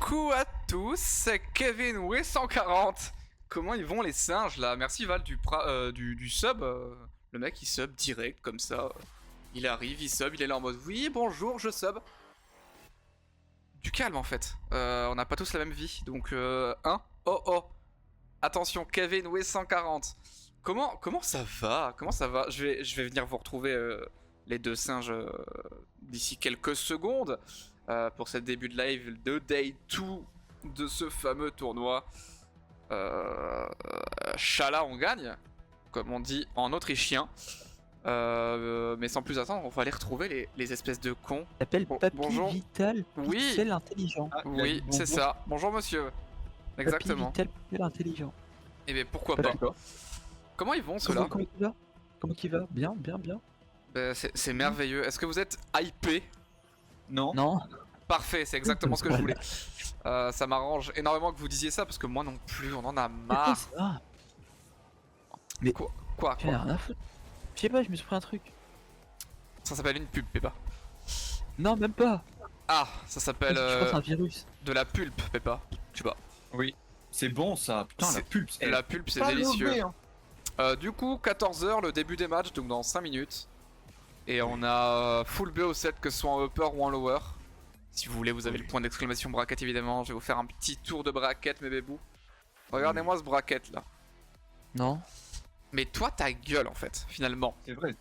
Coucou à tous, c'est Kevin Way 140. Comment ils vont les singes là? Merci Val du sub. Le mec il sub direct comme ça. Il arrive, il sub, il est là en mode oui bonjour je sub. Du calme en fait. On n'a pas tous la même vie donc hein. Oh. Attention Kevin Way 140. Comment ça va? Comment ça va? Je vais venir vous retrouver les deux singes d'ici quelques secondes. Pour cette début de live de Day 2 de ce fameux tournoi. Chala on gagne, comme on dit en autrichien. Mais sans plus attendre, on va aller retrouver les espèces de cons. T'appelles Papy bonjour. Vital Oui. Pixel Intelligent. Oui, c'est ça. Bonjour monsieur. Exactement. Papy Vital Pixel Intelligent. Et bien pourquoi pas. Comment ils vont ceux-là? Comment il va? Bien. C'est merveilleux. Est-ce que vous êtes hypé? Non. Parfait, c'est exactement ce que je voulais. Ça m'arrange énormément que vous disiez ça parce que moi non plus, on en a marre. Mais quoi j'en ai rien à foutre. Je sais pas, je me suis pris un truc. Ça s'appelle une pub, Peppa. Non, même pas. Ah, ça s'appelle Je pense un virus. de la pulpe, Peppa. Tu vois. Oui. C'est bon ça, putain la pulpe. La pulpe, c'est délicieux. Du coup, 14h, le début des matchs, donc dans 5 minutes. Et on a full BO7 que ce soit en upper ou en lower. Si vous voulez, vous avez le point d'exclamation bracket évidemment. Je vais vous faire un petit tour de bracket, mes bébous. Regardez-moi ce bracket là. Non. Mais toi, ta gueule en fait, finalement. C'est vrai.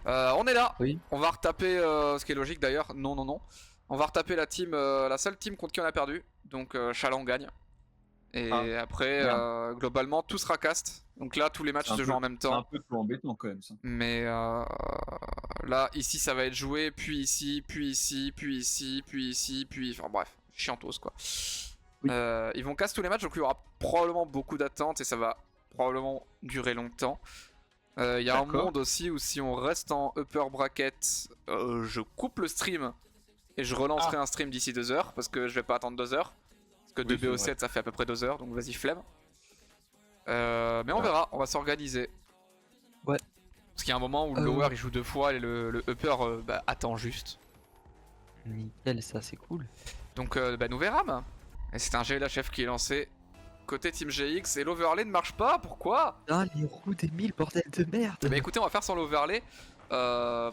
On est là. Oui. On va retaper, ce qui est logique d'ailleurs. Non. On va retaper la team, la seule team contre qui on a perdu. Donc Chaland gagne. Et après, globalement, tout sera cast. Donc là, tous les matchs se jouent en même temps. C'est un peu plus embêtant quand même ça. Mais là, ici, ça va être joué, puis ici, puis ici, puis ici, puis ici, puis... Enfin bref, chiantos quoi. Oui. Ils vont cast tous les matchs, donc il y aura probablement beaucoup d'attentes et ça va probablement durer longtemps. Il y a un monde aussi où si on reste en upper bracket, je coupe le stream et je relancerai un stream d'ici 2 heures parce que je vais pas attendre 2 heures. Parce que 2 BO7 ça fait à peu près 2 heures, donc vas-y flemme. Mais on verra, on va s'organiser. Ouais. Parce qu'il y a un moment où le lower il joue 2 fois et le upper attend juste. Nickel, ça c'est cool. Donc nous verrons. Et c'est un GLHF qui est lancé côté Team GX et l'overlay ne marche pas, pourquoi? Ah, les roues d'Emile, bordel de merde. Bah écoutez, on va faire sans l'overlay.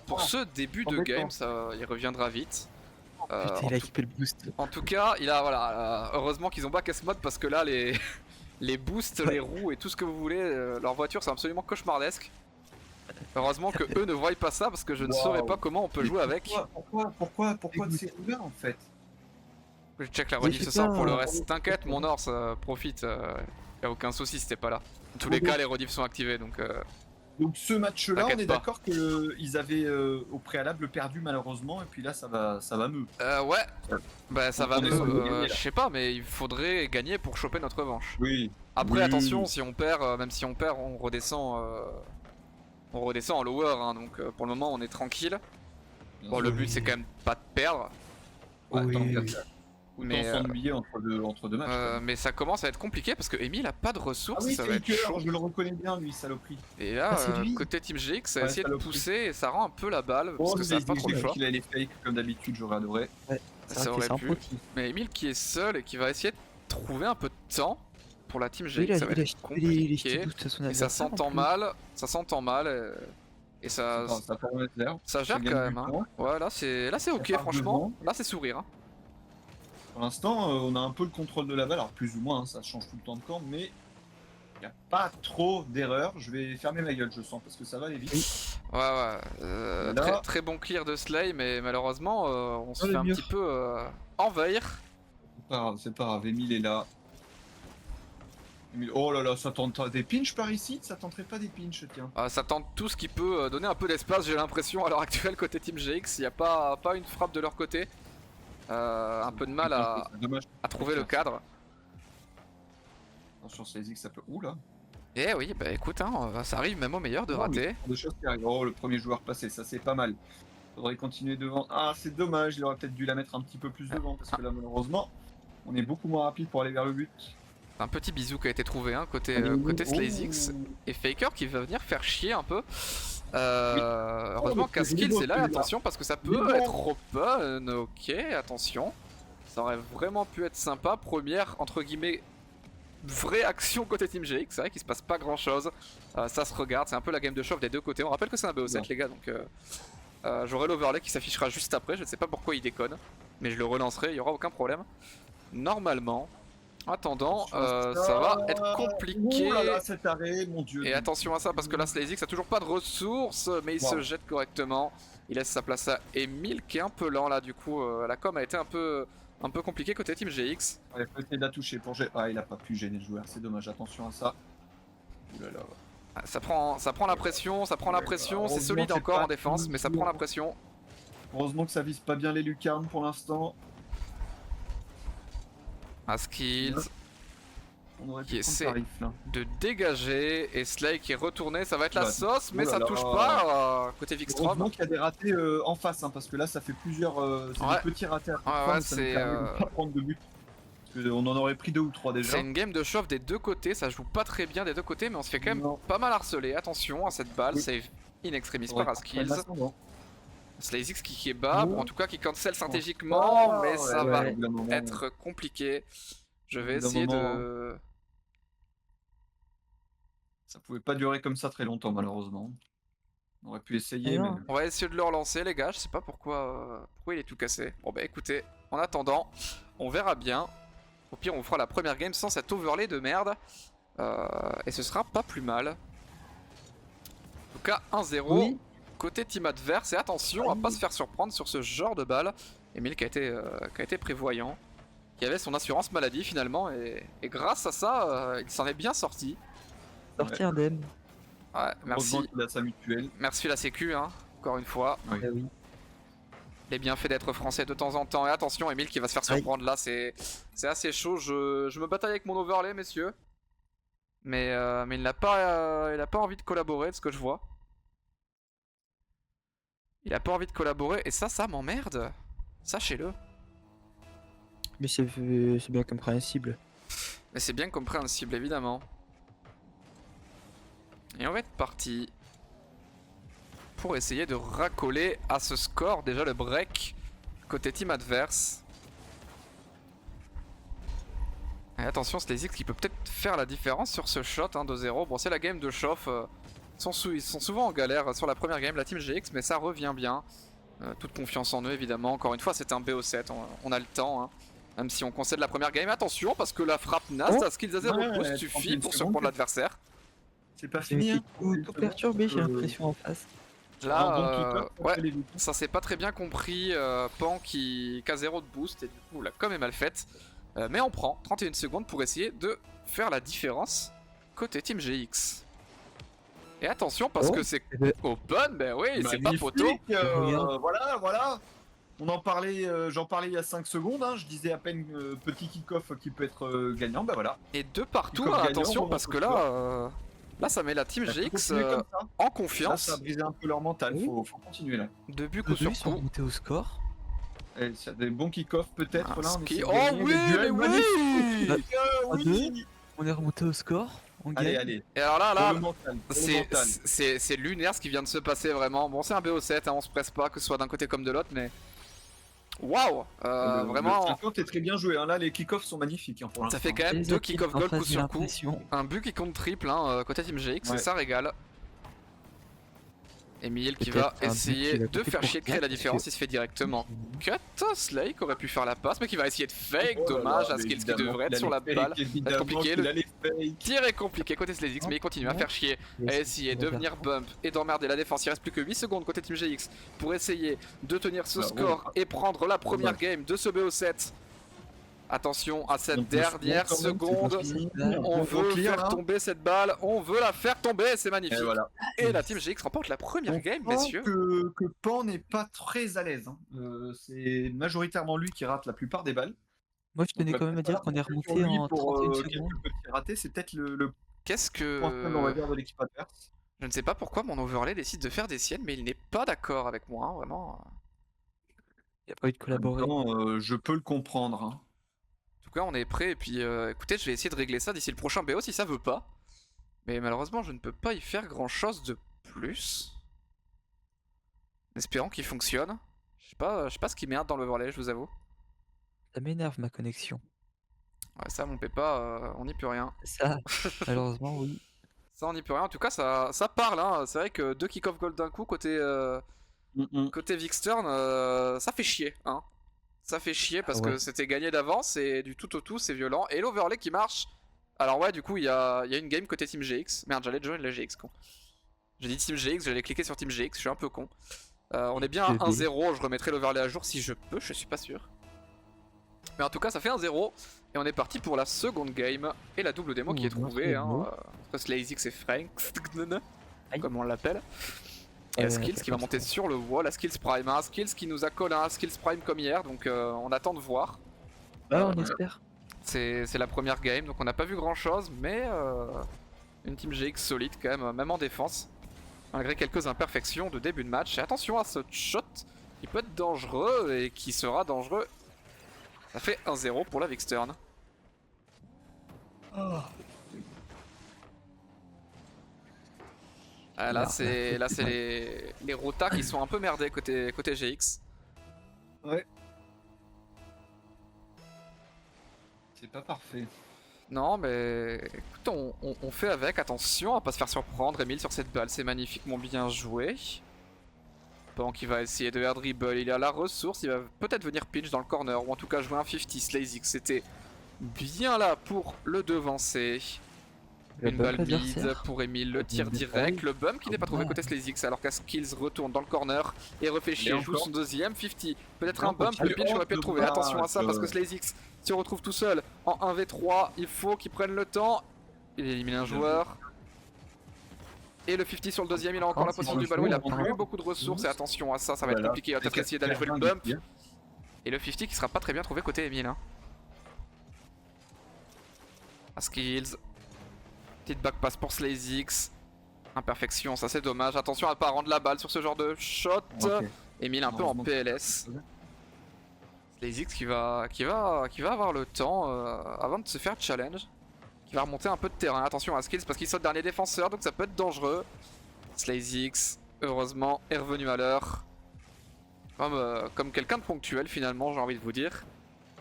Pour ce début de game, ça, il reviendra vite. Putain, il a équipé le boost. En tout cas, il a voilà. Heureusement qu'ils ont back S mode parce que là les boosts, les roues et tout ce que vous voulez, leur voiture c'est absolument cauchemardesque. Heureusement que eux ne voient pas ça parce que je ne saurais pas comment on peut jouer avec. Pourquoi de ces roues là en fait? Je check la rediff ce soir pour le reste. T'inquiète, mon or, ça profite. Y'a aucun souci si t'es pas là. En tous les cas, les rediffs sont activés donc. Donc ce match là, on est pas. d'accord qu'ils avaient au préalable perdu malheureusement et puis là ça va mieux. Ouais. Bah ça va On est mieux. Je sais pas, mais il faudrait gagner pour choper notre revanche. Oui. Après attention, si on perd, même si on perd, on redescend en lower, hein, donc pour le moment on est tranquille. Bon, le but c'est quand même pas de perdre. Mais s'ennuyer entre deux matchs. Mais ça commence à être compliqué parce que Emile a pas de ressources, oui, ça va être chaud. je le reconnais bien lui, saloperie. Et là, lui. côté Team GX, ça a essayé de pousser et ça rend un peu la balle parce que ça a pas trop le choix. Il a les fakes comme d'habitude, j'aurais adoré. Ouais, Ça aurait pu. Mais Emile qui est seul et qui va essayer de trouver un peu de temps pour la Team GX, ça va être compliqué. Et ça s'entend mal, et ça gère quand même. Hein. Ouais, là c'est ok, franchement. Là c'est sourire. Hein. Pour l'instant, on a un peu le contrôle de la balle, alors plus ou moins, hein, ça change tout le temps de camp, mais il n'y a pas trop d'erreurs. Je vais fermer ma gueule, je sens, parce que ça va aller vite. Ouais. Là... Très bon clear de Slay, mais malheureusement, on se fait un petit peu envahir. C'est pas grave, Emile est là. Oh là là, ça tente des pinches par ici? Ça tenterait pas des pinches, tiens. Ça tente tout ce qui peut donner un peu d'espace, j'ai l'impression, à l'heure actuelle, côté Team GX. Il n'y a pas une frappe de leur côté. Un peu de mal à trouver le cadre. Attention, c'est que ça peut. Ouh là. Eh oui, bah écoute, hein, ça arrive même au meilleur de rater. Des choses qui arrivent. Oh, le premier joueur passé, ça c'est pas mal. Faudrait continuer devant. Ah, c'est dommage, il aurait peut-être dû la mettre un petit peu plus devant parce que là, malheureusement, on est beaucoup moins rapide pour aller vers le but. Un petit bisou qui a été trouvé, hein, côté SlayZix. Et Faker qui va venir faire chier un peu. Heureusement qu'Askill c'est là, attention parce que ça peut être open, ok, attention. Ça aurait vraiment pu être sympa. Première, entre guillemets, vraie action côté Team GX. C'est vrai qu'il se passe pas grand chose. Ça se regarde, c'est un peu la game de chauffe des deux côtés. On rappelle que c'est un BO7 les gars, donc j'aurai l'overlay qui s'affichera juste après. Je ne sais pas pourquoi il déconne, mais je le relancerai, il n'y aura aucun problème. Normalement, attendant, ça va être compliqué. Oh là là, cet arrêt, mon dieu. Et attention à ça parce que là SlayZX a toujours pas de ressources, mais il se jette correctement. Il laisse sa place à Emile qui est un peu lent là, du coup la com a été un peu compliquée côté Team GX. Il faut essayer de la toucher pour gêner. Ah, il a pas pu gêner le joueur, c'est dommage, attention à ça. Ouh là là. Ah, ça prend la pression, c'est solide encore en défense, mais ça prend la pression. Heureusement que ça vise pas bien les lucarnes pour l'instant. Askills On aurait qui pu prendre essaie tarif, là. de dégager et Slay qui est retourné, ça va être la Oula, sauce, mais ça oulala. touche pas côté Vikstrom. Heureusement qu'il y a des ratés en face, hein, parce que là ça fait plusieurs c'est Ouais. des petits ratés à Ouais, prendre, ouais, ça nous c'est, permet de pas prendre de but. Parce qu'on en aurait pris 2 ou 3 déjà. C'est une game de chauffe des deux côtés, ça joue pas très bien des deux côtés, mais on se fait quand même Non. pas mal harceler. Attention à cette balle, Oui. save in extremis Ouais, par Askills. l'ascendant. SlayZX qui est bas, Oh. en tout cas qui cancel stratégiquement, Oh, mais ouais, ça ouais, va au bout d'un moment, être compliqué. Je vais Au bout d'un essayer moment, de... ça pouvait pas durer comme ça très longtemps malheureusement. On aurait pu essayer, Et mais non. On va essayer de le relancer les gars, je sais pas pourquoi il est tout cassé. Bon bah écoutez, en attendant, on verra bien. Au pire on fera la première game sans cet overlay de merde. Et ce sera pas plus mal. En tout cas 1-0 Oui. côté team adverse. Et attention à pas se faire surprendre sur ce genre de balle. Emile qui a été prévoyant. Qui avait son assurance maladie finalement. Et grâce à ça, il s'en est bien sorti. Sorti indemne. Ouais, heureusement merci. qu'il a sa mutuelle. Merci la sécu, hein, encore une fois. Oui. Ah oui. Les bienfaits d'être français de temps en temps. Et attention, Emile qui va se faire surprendre là, c'est assez chaud. Je me bataille avec mon overlay, messieurs. Mais il n'a pas envie de collaborer de ce que je vois. Il a pas envie de collaborer et ça m'emmerde. Sachez-le. Mais c'est bien compréhensible. Mais c'est bien compréhensible, évidemment. Et on va être parti pour essayer de racoler à ce score déjà le break côté team adverse. Et attention, SlayZX qui peut peut-être faire la différence sur ce shot, hein, 2-0. Bon, c'est la game de chauffe. Ils sont souvent en galère sur la première game, la team GX, mais ça revient bien. Toute confiance en eux, évidemment. Encore une fois, c'est un BO7, on a le temps. Hein. Même si on concède la première game. Attention, parce que la frappe Nast, à skills à 0 boost suffit pour surprendre l'adversaire. C'est pas C'est fini. Hein. tout perturbé, j'ai l'impression en face. Là, ouais, ça s'est pas très bien compris. Pan qui a 0 de boost, et du coup, la com est mal faite. Mais on prend 31 secondes pour essayer de faire la différence côté Team GX. Et attention parce que c'est open, ben oui, c'est pas poteau. Voilà. On en parlait, j'en parlais il y a 5 secondes, hein, je disais à peine petit kick-off qui peut être gagnant, bah voilà. Et de partout, Comme gagnant, attention on parce va que là, là ça met la Team Ça peut GX continuer comme ça. en Là, confiance. ça a brisé un peu leur mental, Oui. faut continuer là. De but Les coup deux, sur ils sont coup. remontés au score. Et ça a des bons kick-off peut-être Un là. on ski- essaie de Oh gagner oui, les mais duels, oui magnifique, oui. On est remonté au score. On gagne. Allez, Et alors là, pour le mental, pour le mental. c'est lunaire ce qui vient de se passer vraiment. Bon, c'est un BO7, hein, on se presse pas que ce soit d'un côté comme de l'autre, mais. Waouh vraiment, Le 50 est très bien joué, hein. Là les kick-offs sont magnifiques hein, pour l'instant. ça fait quand même Les 2 autres, kick-off en goal face, coup j'ai sur coup. l'impression. Un but qui compte triple hein, côté Team GX, et Ouais. ça régale. Emile qui Peut-être va un but essayer qui va de coûter faire pour chier de créer la quatre, différence, parce il se fait directement cut. Slay qui aurait pu faire la passe, mais qui va essayer de fake. Oh là Dommage là, à mais Skills qui évidemment devrait être qu'il sur la allait balle. fake, évidemment compliqué, qu'il le allait fake. Tir est compliqué côté SlayZX, mais il continue à faire chier, à essayer de venir bump et d'emmerder la défense. Il reste plus que 8 secondes côté Team GX pour essayer de tenir ce Bah, score et prendre la première game de ce BO7. Attention à cette dernière seconde. On veut faire tomber cette balle, on veut la faire tomber, c'est magnifique. Et voilà. Et la Team GX remporte la première game, On messieurs. sent que Pan n'est pas très à l'aise. Hein. C'est majoritairement lui qui rate la plupart des balles. Moi, je tenais Donc, quand même à dire qu'on est remonté en 31 secondes. quelques petits ratés, c'est peut-être le Qu'est-ce point faible, on va que... dire, de l'équipe adverse. Je ne sais pas pourquoi mon overlay décide de faire des siennes, mais il n'est pas d'accord avec moi, hein, vraiment. Il n'y a pas eu de collaborer. En même temps, je peux le comprendre. Hein. En tout cas, on est prêt, et puis écoutez, je vais essayer de régler ça d'ici le prochain BO si ça veut pas. Mais malheureusement, je ne peux pas y faire grand chose de plus. Espérons qu'il fonctionne. Je sais pas ce qui merde dans l'overlay, je vous avoue. Ça m'énerve ma connexion. Ouais, ça, mon Pépa, on n'y peut rien. Ça, malheureusement, oui. Ça, on n'y peut rien. En tout cas, ça parle. Hein. C'est vrai que 2 kick-off gold d'un coup côté, côté Vixturn, ça fait chier. Hein. Ça fait chier parce ouais. que c'était gagné d'avance et du tout au tout, c'est violent. Et l'overlay qui marche. Alors, ouais, du coup, il y a une game côté Team GX. Merde, j'allais join la GX, con. J'ai dit Team GX, j'allais cliquer sur Team GX, je suis un peu con. On est bien à 1-0, je remettrai l'overlay à jour si je peux, je suis pas sûr. Mais en tout cas, ça fait 1-0. Et on est parti pour la seconde game. Et la double démo qui est trouvée. Hein, SlayZix et Frank, comme on l'appelle. Et Skills qui va monter sur le wall. La Skills Prime. Hein, Skills qui nous a collé un Skills Prime comme hier. Donc on attend de voir. Bah, on espère. C'est la première game. Donc on n'a pas vu grand chose. Mais une team GX solide quand même. Même en défense. Malgré quelques imperfections de début de match. Et attention à ce shot qui peut être dangereux. Et qui sera dangereux. Ça fait 1-0 pour la Vixturn. Ah, là c'est les rotas qui sont un peu merdés côté GX. Ouais. C'est pas parfait. Non mais écoute, on fait avec, attention à pas se faire surprendre. Emile sur cette balle, c'est magnifiquement bien joué. Bon, qui va essayer de air dribble, il a la ressource, il va peut-être venir pinch dans le corner ou en tout cas jouer un 50. SlayZix c'était bien là pour le devancer. Une balle mid pour Emile, le tir direct, le bump qui n'est pas trouvé côté SlayZix alors qu'Askills retourne dans le corner et refait chier, joue son deuxième 50. Peut-être un bump, le pinch aurait pu être trouvé, attention à ça parce que SlayZix se retrouve tout seul en 1v3, il faut qu'il prenne le temps. Il élimine un joueur. Et le 50 sur le deuxième, il a encore la possession du ballon, il a plus beaucoup de ressources et attention à ça, ça va être compliqué, il va peut-être essayer d'aller jouer le bump. Et le 50 qui sera pas très bien trouvé côté Emile. Hein. Askills. Petite back pass pour SlayZix. Imperfection, ça c'est dommage. Attention à pas rendre la balle sur ce genre de shot. Emile un peu en PLS. SlayZix qui va avoir le temps avant de se faire challenge. Qui va remonter un peu de terrain. Attention à Skills parce qu'il saute dernier défenseur donc ça peut être dangereux. SlayZix, heureusement, est revenu à l'heure. Comme quelqu'un de ponctuel finalement, j'ai envie de vous dire.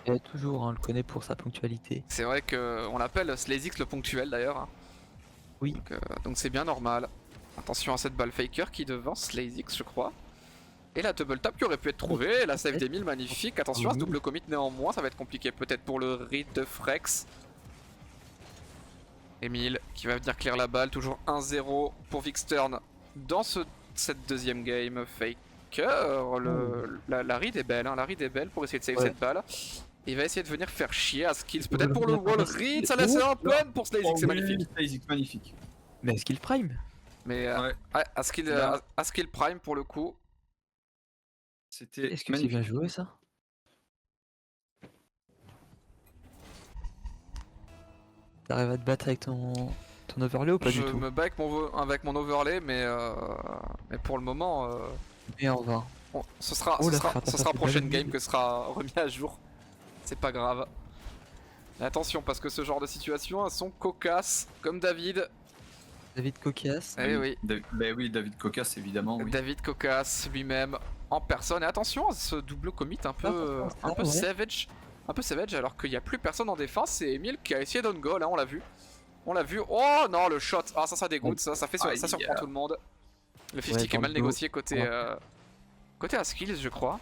Et toujours, on le connaît pour sa ponctualité. C'est vrai qu'on l'appelle SlayZix le ponctuel d'ailleurs. Hein. Oui. Donc c'est bien normal. Attention à cette balle faker qui devance SlayZix je crois. Et la double tap qui aurait pu être trouvée, la save d'Emile magnifique. Attention à ce double commit néanmoins, ça va être compliqué peut-être pour le read de Frex. Emile qui va venir clear la balle, toujours 1-0 pour Vixturn dans cette deuxième game. Faker, la read est belle, hein, la read est belle pour essayer de save cette balle. Il va essayer de venir faire chier à Skills, peut-être pour le wall read, ça laisse un open pour SlayZix, c'est magnifique. SlayZix, magnifique. Mais Skill Prime. Mais à Skill Prime pour le coup. C'était Est-ce que c'est bien joué ça? T'arrives à te battre avec ton overlay ou pas du tout? Je me bats avec mon overlay, mais pour le moment. Mais on va. Ce sera prochaine game que sera remis à jour. C'est pas grave. Mais attention, parce que ce genre de situation, elles sont cocasses, comme David. David Cocasse. Eh oui. Oui, David Cocasse évidemment. Oui. David Cocasse lui-même en personne. Et attention à ce double commit un peu savage. Un peu savage alors qu'il n'y a plus personne en défense. C'est Emile qui a essayé d'on go, là on l'a vu. On l'a vu. Oh non, le shot. Ah ça dégoûte, ça surprend tout le monde. Le 50 qui est mal négocié côté Askills je crois.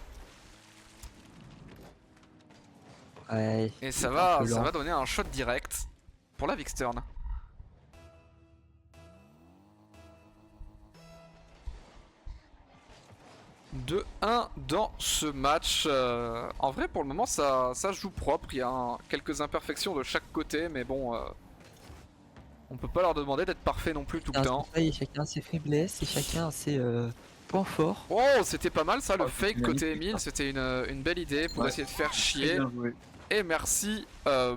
Ouais. Et ça va donner un shot direct pour la Vixturn. De 1 dans ce match. En vrai, pour le moment, ça joue propre. Il y a quelques imperfections de chaque côté, mais bon, on peut pas leur demander d'être parfait non plus tout le temps. Chacun a ses faiblesses et chacun a ses points forts. Oh, c'était pas mal ça, le fake côté Emile. C'était une belle idée pour essayer de faire chier. Et merci,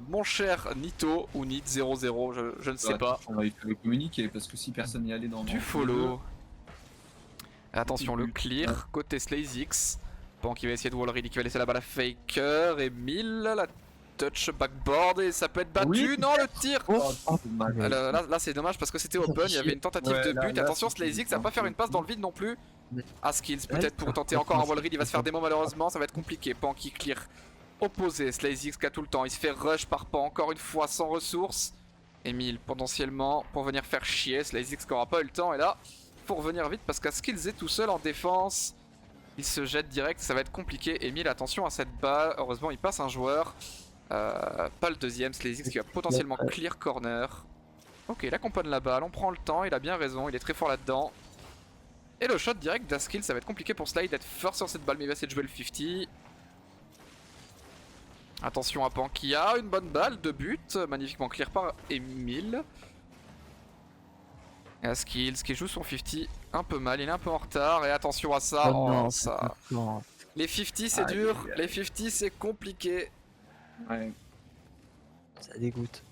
mon cher Nito ou Nit00, je ne sais pas. On va le communiquer parce que si personne n'y allait dans du follow. Attention, le clear côté SlayZix. Bon, qui va essayer de wall read, qui va laisser la balle à Faker. Emile, la touch backboard et ça peut être battu. Non, le tir. Là c'est dommage parce que c'était open, il y avait une tentative de but. Attention, SlayZix, ça va pas faire une passe dans le vide non plus. Askills peut-être pour tenter encore un wall read, il va se faire démo malheureusement, ça va être compliqué. Pan qui clear opposé. SlazeX qui a tout le temps, il se fait rush par pas encore une fois sans ressources. Emile potentiellement pour venir faire chier. SlazeX qui aura pas eu le temps et là, faut revenir vite parce qu'Askills est tout seul en défense. Il se jette direct, ça va être compliqué. Emile, attention à cette balle. Heureusement, il passe un joueur. Pas le deuxième, SlazeX qui va potentiellement clear corner. Ok, il accompagne la balle, on prend le temps, il a bien raison, il est très fort là-dedans. Et le shot direct d'Askills, ça va être compliqué pour Slide d'être fort sur cette balle, mais il va essayer de jouer le 50. Attention à Pan qui a une bonne balle de but, magnifiquement clear par Emile. Et Askills qui joue son 50 un peu mal, il est un peu en retard, et attention à ça. Oh non, ça... non. Les 50 c'est dur, les 50 c'est compliqué. Ouais. Ça dégoûte.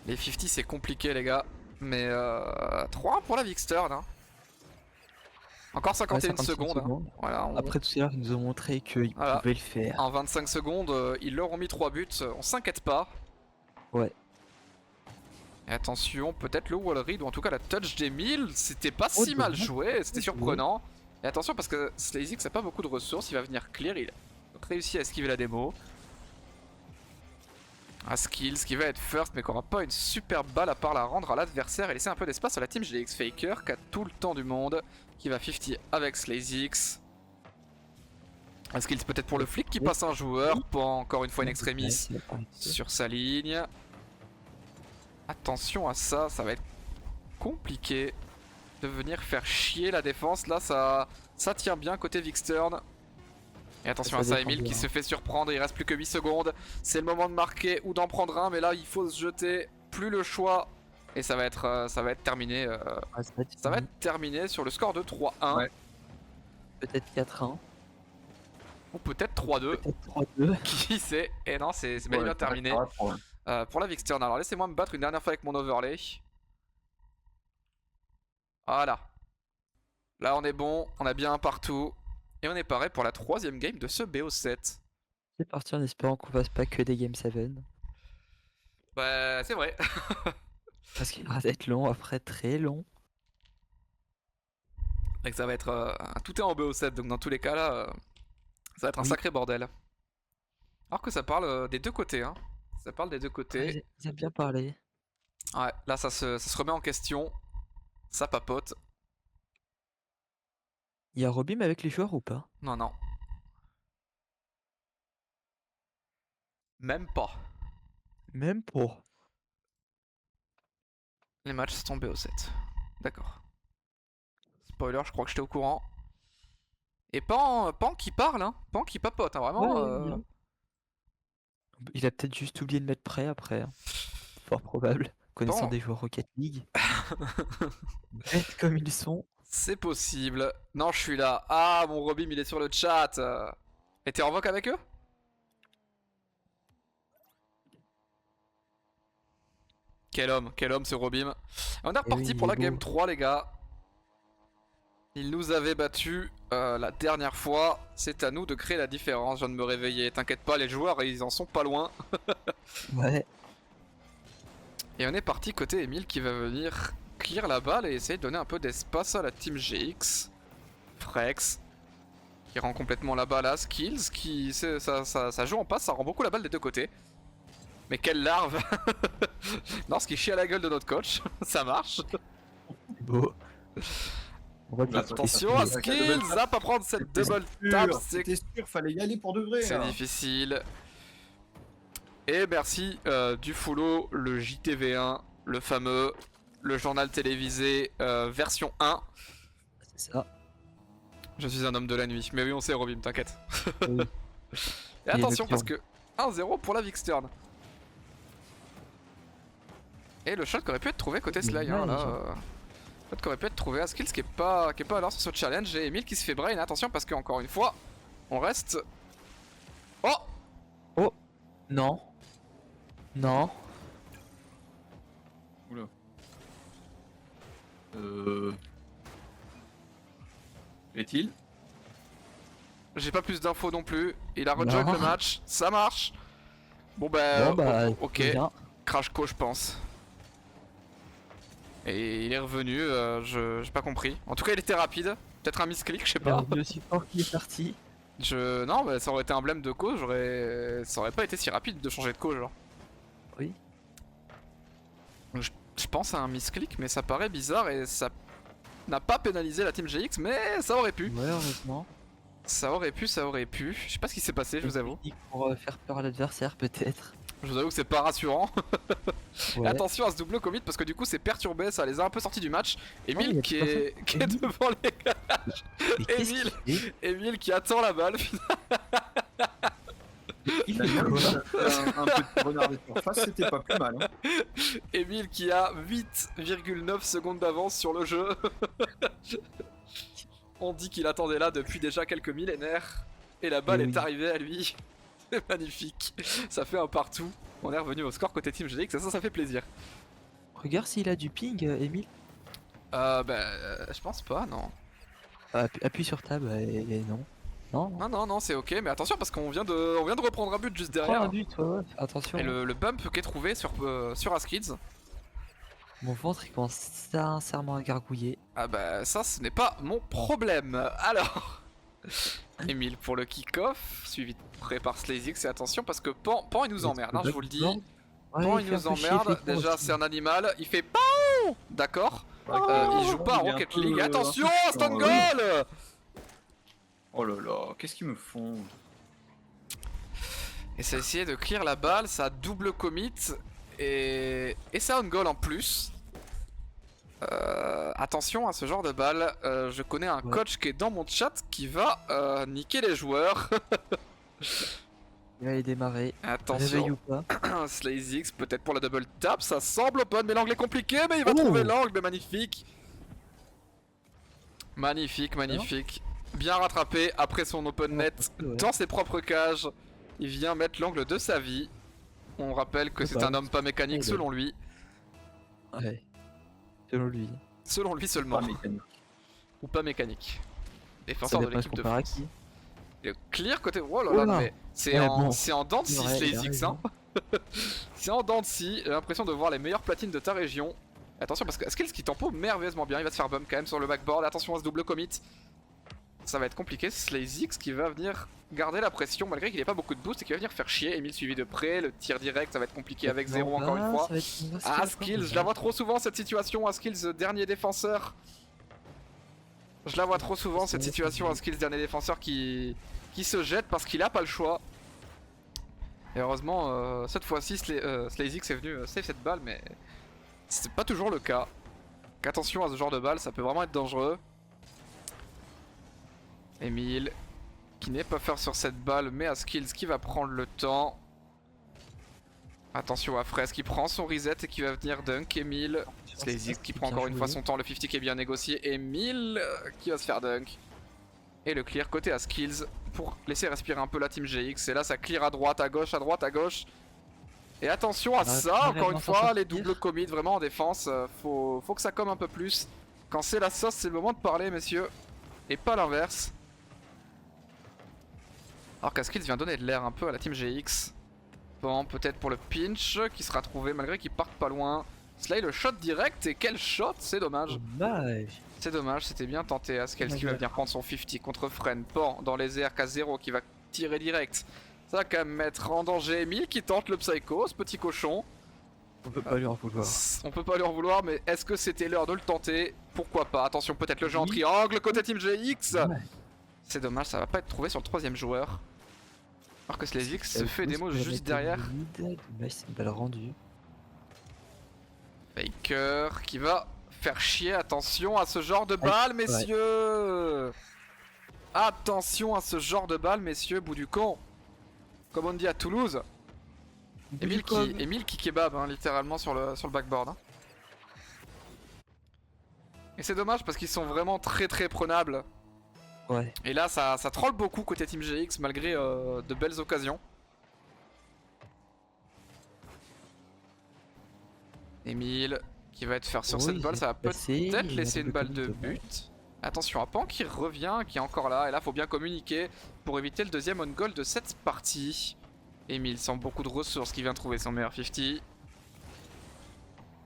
Les 50 c'est compliqué les gars, mais 3-1 pour la Vikstern. Hein. Encore 51 Ouais, 56 secondes. Hein. Voilà, Après tout à l'heure, ils nous ont montré qu'ils pouvaient le faire. En 25 secondes, ils leur ont mis 3 buts, on s'inquiète pas. Ouais. Et attention, peut-être le wall read ou en tout cas la touch d'Emile, c'était pas si mal joué, c'était surprenant. Et attention parce que SlazeX a pas beaucoup de ressources, il va venir clear, il a réussi à esquiver la démo. Askills qui va être first mais qui aura pas une super balle à part la rendre à l'adversaire et laisser un peu d'espace à la team GX Faker qui a tout le temps du monde, qui va 50 avec SlazeX. Askills peut-être pour le flic qui passe un joueur, pas encore une fois une extremis sur sa ligne. Attention à ça, ça va être compliqué de venir faire chier la défense. Là ça tient bien côté Vikstern. Et attention à ça, Emile qui se fait surprendre, il reste plus que 8 secondes. C'est le moment de marquer ou d'en prendre un, mais là il faut se jeter, plus le choix. Et ça va être terminé. Ça va être terminé sur le score de 3-1. Ouais. Peut-être 4-1. Ou peut-être 3-2. Peut-être 3-2. Qui sait? Et non, c'est bel et bien terminé. Pour la Vikstern. Alors laissez-moi me battre une dernière fois avec mon overlay. Voilà. Là on est bon, on a bien un partout. Et on est paré pour la 3ème game de ce BO7. C'est parti en espérant qu'on fasse pas que des Game 7. Bah c'est vrai. Parce qu'il va être long après, très long. Et que ça va être tout est en BO7, donc dans tous les cas là, ça va être un sacré bordel. Alors que ça parle des deux côtés, hein. Ça parle des deux côtés. Ouais, ils aiment bien parler. Ouais, là ça se remet en question. Ça papote. Il y a Robim avec les joueurs ou pas? Non, non. Même pas. Même pas. Les matchs sont tombés au 7. D'accord. Spoiler, je crois que j'étais au courant. Et Pan qui parle, hein. Pan qui papote, hein, vraiment. Ouais, il a peut-être juste oublié de mettre prêt après. Hein. Fort probable. Connaissant des joueurs Rocket League. Bêtes comme ils sont. C'est possible. Non, je suis là. Ah, mon Robim, il est sur le chat. Et t'es en voc avec eux? Quel homme ce Robim. On est reparti pour la game 3, les gars. Il nous avait battu la dernière fois. C'est à nous de créer la différence. Je viens de me réveiller. T'inquiète pas, les joueurs, ils en sont pas loin. Ouais. Et on est parti côté Emile qui va venir clear la balle et essayer de donner un peu d'espace à la team GX. Frex qui rend complètement la balle à Skills qui ça joue en passe, ça rend beaucoup la balle des deux côtés. Mais quelle larve. Non, ce qui chie à la gueule de notre coach. Ça marche. Beau. Attention à Skills, à pas prendre cette double tap. C'était sûr, fallait y aller pour de vrai. C'est difficile. Et merci du follow, le JTV1, le fameux, le journal télévisé version 1. C'est ça. Je suis un homme de la nuit. Mais oui, on sait, Robim, t'inquiète. Oui. Et attention, parce que 1-0 pour la Vikstern. Et le shot qui aurait pu être trouvé côté Sly, hein, là. Le shot qui aurait pu être trouvé à Skills qui est pas à l'heure sur ce challenge. Et Emile qui se fait brain. Attention, parce que encore une fois, on reste. Oh! Oh! Non. Non. Oula. Est-il? J'ai pas plus d'infos non plus. Il a rejoint le match. Ça marche. Bon bah, ok. Bien. Crash co, je pense. Et il est revenu, j'ai pas compris. En tout cas, il était rapide. Peut-être un misclick, je sais pas. Le support qui est parti. Non, mais ça aurait été un blême de cause, ça aurait pas été si rapide de changer de cause, genre. Oui. Je pense à un misclick, mais ça paraît bizarre et ça n'a pas pénalisé la team GX, mais ça aurait pu. Ouais, heureusement. Ça aurait pu, ça aurait pu. Je sais pas ce qui s'est passé, je vous avoue. Pour faire peur à l'adversaire, peut-être. Je vous avoue que c'est pas rassurant. Ouais. Attention à ce double commit parce que du coup c'est perturbé, ça les a un peu sortis du match. Emile il y a qui plus est personne. devant les gars. Mais qu'est-ce Emile. qu'il fait Emile qui attend la balle. Il La fait mienne, quoi ça fait un petit renard de surface, c'était pas plus mal. Hein. Emile qui a 8,9 secondes d'avance sur le jeu. On dit qu'il attendait là depuis déjà quelques millénaires. Et la balle Et est oui. arrivée à lui. C'est magnifique. Ça fait un partout. On est revenu au score côté Team GX et ça fait plaisir. Regarde s'il a du ping, Emile. Je pense pas, non. Appuie sur tab et non. Non. Non, c'est ok, mais attention parce qu'on vient de reprendre un but juste Prends derrière. un but, ouais. Attention. Et le bump qui est trouvé sur Askids. Mon ventre il commence sincèrement à gargouiller. Ah bah ça ce n'est pas mon problème. Alors Emile pour le kick-off, suivi de près par Slazix et attention parce que Pan il nous emmerde, hein, je vous le dis. Pan il nous emmerde, déjà c'est un animal, il fait PAN. D'accord. Il joue pas à il est un Rocket peu, League, attention, stun ouais. goal. Oh là là, qu'est-ce qu'ils me font? Et ça a essayé de clear la balle, ça double commit et ça on goal en plus. Attention à ce genre de balle, je connais un coach qui est dans mon chat qui va niquer les joueurs. Il va aller démarrer. Réveil Attention, ou pas. Slazix peut-être pour la double tap, ça semble open mais l'angle est compliqué mais il va trouver l'angle, mais magnifique. Magnifique. Bien rattrapé après son open net dans ses propres cages. Il vient mettre l'angle de sa vie. On rappelle que c'est un homme pas mécanique selon lui. Ouais. Selon lui. Selon lui seulement. Pas mécanique. Ou pas mécanique. Ça Défenseur de dépend l'équipe de comparer à France. qui. Le clear côté. Oh là Oh là, là. mais c'est Ouais, en, bon. c'est en dents de scie, Ouais, il a Slazix, raison. hein. C'est en dents de scie. J'ai l'impression de voir les meilleures platines de ta région. Attention parce que Skills qui tempo merveilleusement bien. Il va se faire bump quand même sur le backboard. Attention à ce double commit. Ça va être compliqué. Slazix qui va venir garder la pression malgré qu'il n'ait pas beaucoup de boost et qui va venir faire chier. Emile suivi de près. Le tir direct, ça va être compliqué avec 0 encore une fois. Skills, je la vois trop souvent cette situation. Skills dernier défenseur. Je la vois trop souvent cette situation. Skills dernier défenseur qui se jette parce qu'il a pas le choix. Et heureusement, cette fois-ci, Slazix est venu save cette balle, mais c'est pas toujours le cas. Attention à ce genre de balle, ça peut vraiment être dangereux. Emile qui n'est pas fort sur cette balle, mais à Skills qui va prendre le temps. Attention à Fraise qui prend son reset et qui va venir dunk. Emile, Slazix qui prend encore une fois son temps, le 50 qui est bien négocié. Emile qui va se faire dunk. Et le clear côté à Skills pour laisser respirer un peu la team GX. Et là ça clear à droite, à gauche, à droite, à gauche. Et attention à ça, encore une fois, les doubles commits vraiment en défense. Faut que ça comme un peu plus. Quand c'est la sauce, c'est le moment de parler, messieurs. Et pas l'inverse. Alors qu'Askills vient donner de l'air un peu à la team GX. Bon, peut-être pour le pinch qui sera trouvé malgré qu'il parte pas loin. Slay le shot direct et quel shot, c'est dommage. C'est dommage, c'était bien tenté. Askills qui va venir prendre son 50 contre Fren. Pan dans les airs, K0 qui va tirer direct. Ça va quand même mettre en danger Emile qui tente le psycho, ce petit cochon. On peut pas lui en vouloir. On peut pas lui en vouloir, mais est-ce que c'était l'heure de le tenter? Pourquoi pas? Attention, peut-être le jeu en triangle côté team GX. C'est dommage, ça va pas être trouvé sur le troisième joueur. Alors que Slazix se fait des mots juste derrière. C'est une balle rendue. Faker qui va faire chier. Attention à ce genre de balle, messieurs. Attention à ce genre de balle, messieurs. Bout du con. Comme on dit à Toulouse. Emile qui kebab, hein, littéralement sur le backboard. Hein. Et c'est dommage parce qu'ils sont vraiment très prenables. Ouais. Et là ça troll beaucoup côté Team GX malgré de belles occasions. Emile qui va être faire sur cette balle, ça va peut-être laisser une balle de but. Attention à Pan qui revient, qui est encore là. Et là faut bien communiquer pour éviter le deuxième on goal de cette partie. Emile sans beaucoup de ressources qui vient trouver son meilleur 50. Et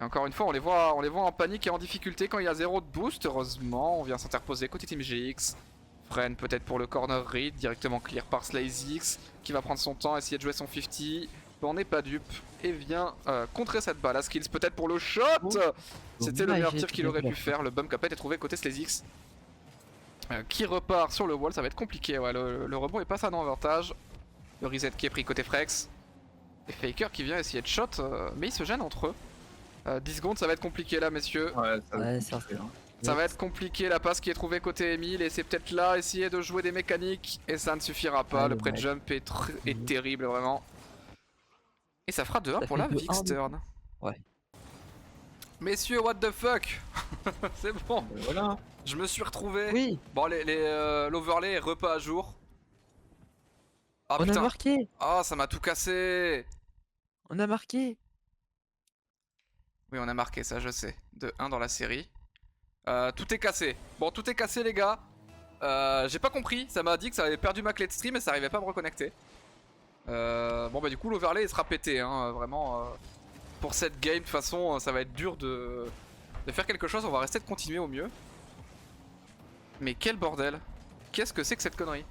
encore une fois on les voit en panique et en difficulté quand il y a 0 de boost. Heureusement on vient s'interposer côté Team GX. Fren peut-être pour le corner read, directement clear par SlazeX qui va prendre son temps, essayer de jouer son 50. On n'est pas dupe et vient contrer cette balle. Skills peut-être pour le shot. C'était le meilleur tir qu'il aurait pu faire. Le bump qui a pas été trouvé côté SlazeX. Qui repart sur le wall, ça va être compliqué. Ouais, le rebond est pas ça dans l'avantage. Le reset qui est pris côté Frex. Et Faker qui vient essayer de shot, mais ils se gênent entre eux. 10 secondes, ça va être compliqué là, messieurs. Ouais, ça va Ouais, être c'est compliqué, hein. Ça va être compliqué, la passe qui est trouvée côté Emile et c'est peut-être là essayer de jouer des mécaniques et ça ne suffira pas, Ah, le le pré-jump est terrible vraiment. Et ça fera 2-1 Ça pour fait la 2-1 Vixturn. Ouais. Messieurs, what the fuck. C'est bon, Voilà. je me suis retrouvé. Oui, Bon, l'overlay est repas à jour. Ah on a putain, marqué. ah ça m'a tout cassé. On a marqué. Oui, on a marqué ça, je sais. 2-1 dans la série. Tout est cassé. Bon, tout est cassé, les gars. J'ai pas compris. Ça m'a dit que ça avait perdu ma clé de stream et ça arrivait pas à me reconnecter. Bon, bah, du coup, l'overlay il sera pété. Hein, vraiment. Pour cette game, de toute façon, ça va être dur de faire quelque chose. On va rester de continuer au mieux. Mais quel bordel. Qu'est-ce que c'est que cette connerie?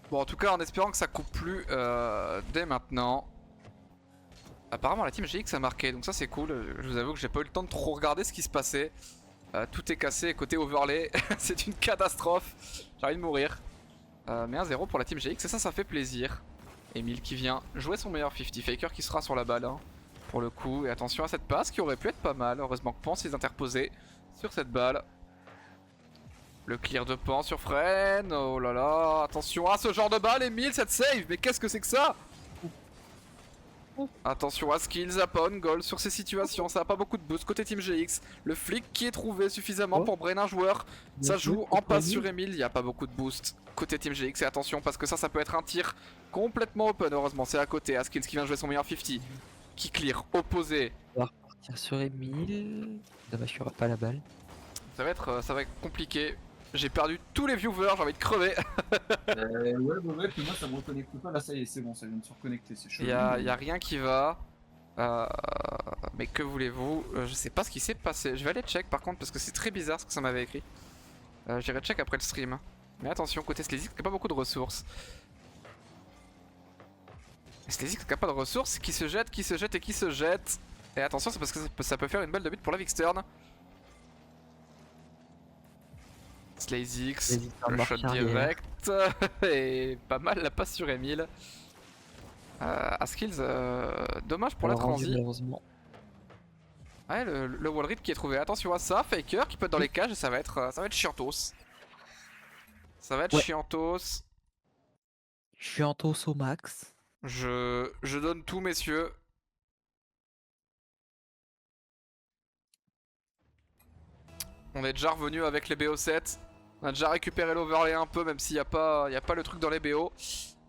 Bon, en tout cas, en espérant que ça coupe plus dès maintenant. Apparemment la team GX a marqué, donc ça c'est cool. Je vous avoue que j'ai pas eu le temps de trop regarder ce qui se passait. Tout est cassé côté overlay, c'est une catastrophe. J'ai envie de mourir. Mais 1-0 pour la team GX et ça fait plaisir. Emile qui vient jouer son meilleur 50. Faker qui sera sur la balle hein, pour le coup. Et attention à cette passe qui aurait pu être pas mal. Heureusement que Pan s'est interposé sur cette balle. Le clear de Pan sur Fren. Oh là là, attention à ce genre de balle. Emile, cette save, mais qu'est-ce que c'est que ça? Attention à skills, à Pon, goal sur ces situations, ça a pas beaucoup de boost côté Team GX. Le flic qui est trouvé suffisamment pour brain un joueur. Ça joue en passe sur Emile, il n'y a pas beaucoup de boost côté Team GX. Et attention parce que ça peut être un tir complètement open. Heureusement c'est à côté, à skills qui vient jouer son meilleur 50. Qui clear, opposé. On va repartir sur Emile. Dommage qu'il n'y aura pas la balle. Ça va être compliqué. J'ai perdu tous les viewers, j'ai envie de crever. Ouais, puis moi ça me reconnecte pas. Là, ça y est, c'est bon, ça vient de se reconnecter. C'est chaud. Y a rien qui va. Mais que voulez-vous? Je sais pas ce qui s'est passé. Je vais aller check par contre parce que c'est très bizarre ce que ça m'avait écrit. J'irai check après le stream. Mais attention, côté Slazix, il n'y a pas beaucoup de ressources. Slazix n'a pas de ressources, qui se jette et qui se jette. Et attention, c'est parce que ça peut faire une balle de but pour la Vixturn. Slazix, le shot direct. Et pas mal la passe sur Emile. Skills, dommage pour la transi. Ouais, le wall read qui est trouvé. Attention à ça, Faker qui peut être dans les cages et ça va être chiantos. Ça va être chiantos. Chiantos au max. Je donne tout, messieurs. On est déjà revenu avec les BO7. On a déjà récupéré l'overlay un peu, même s'il n'y a pas le truc dans les BO.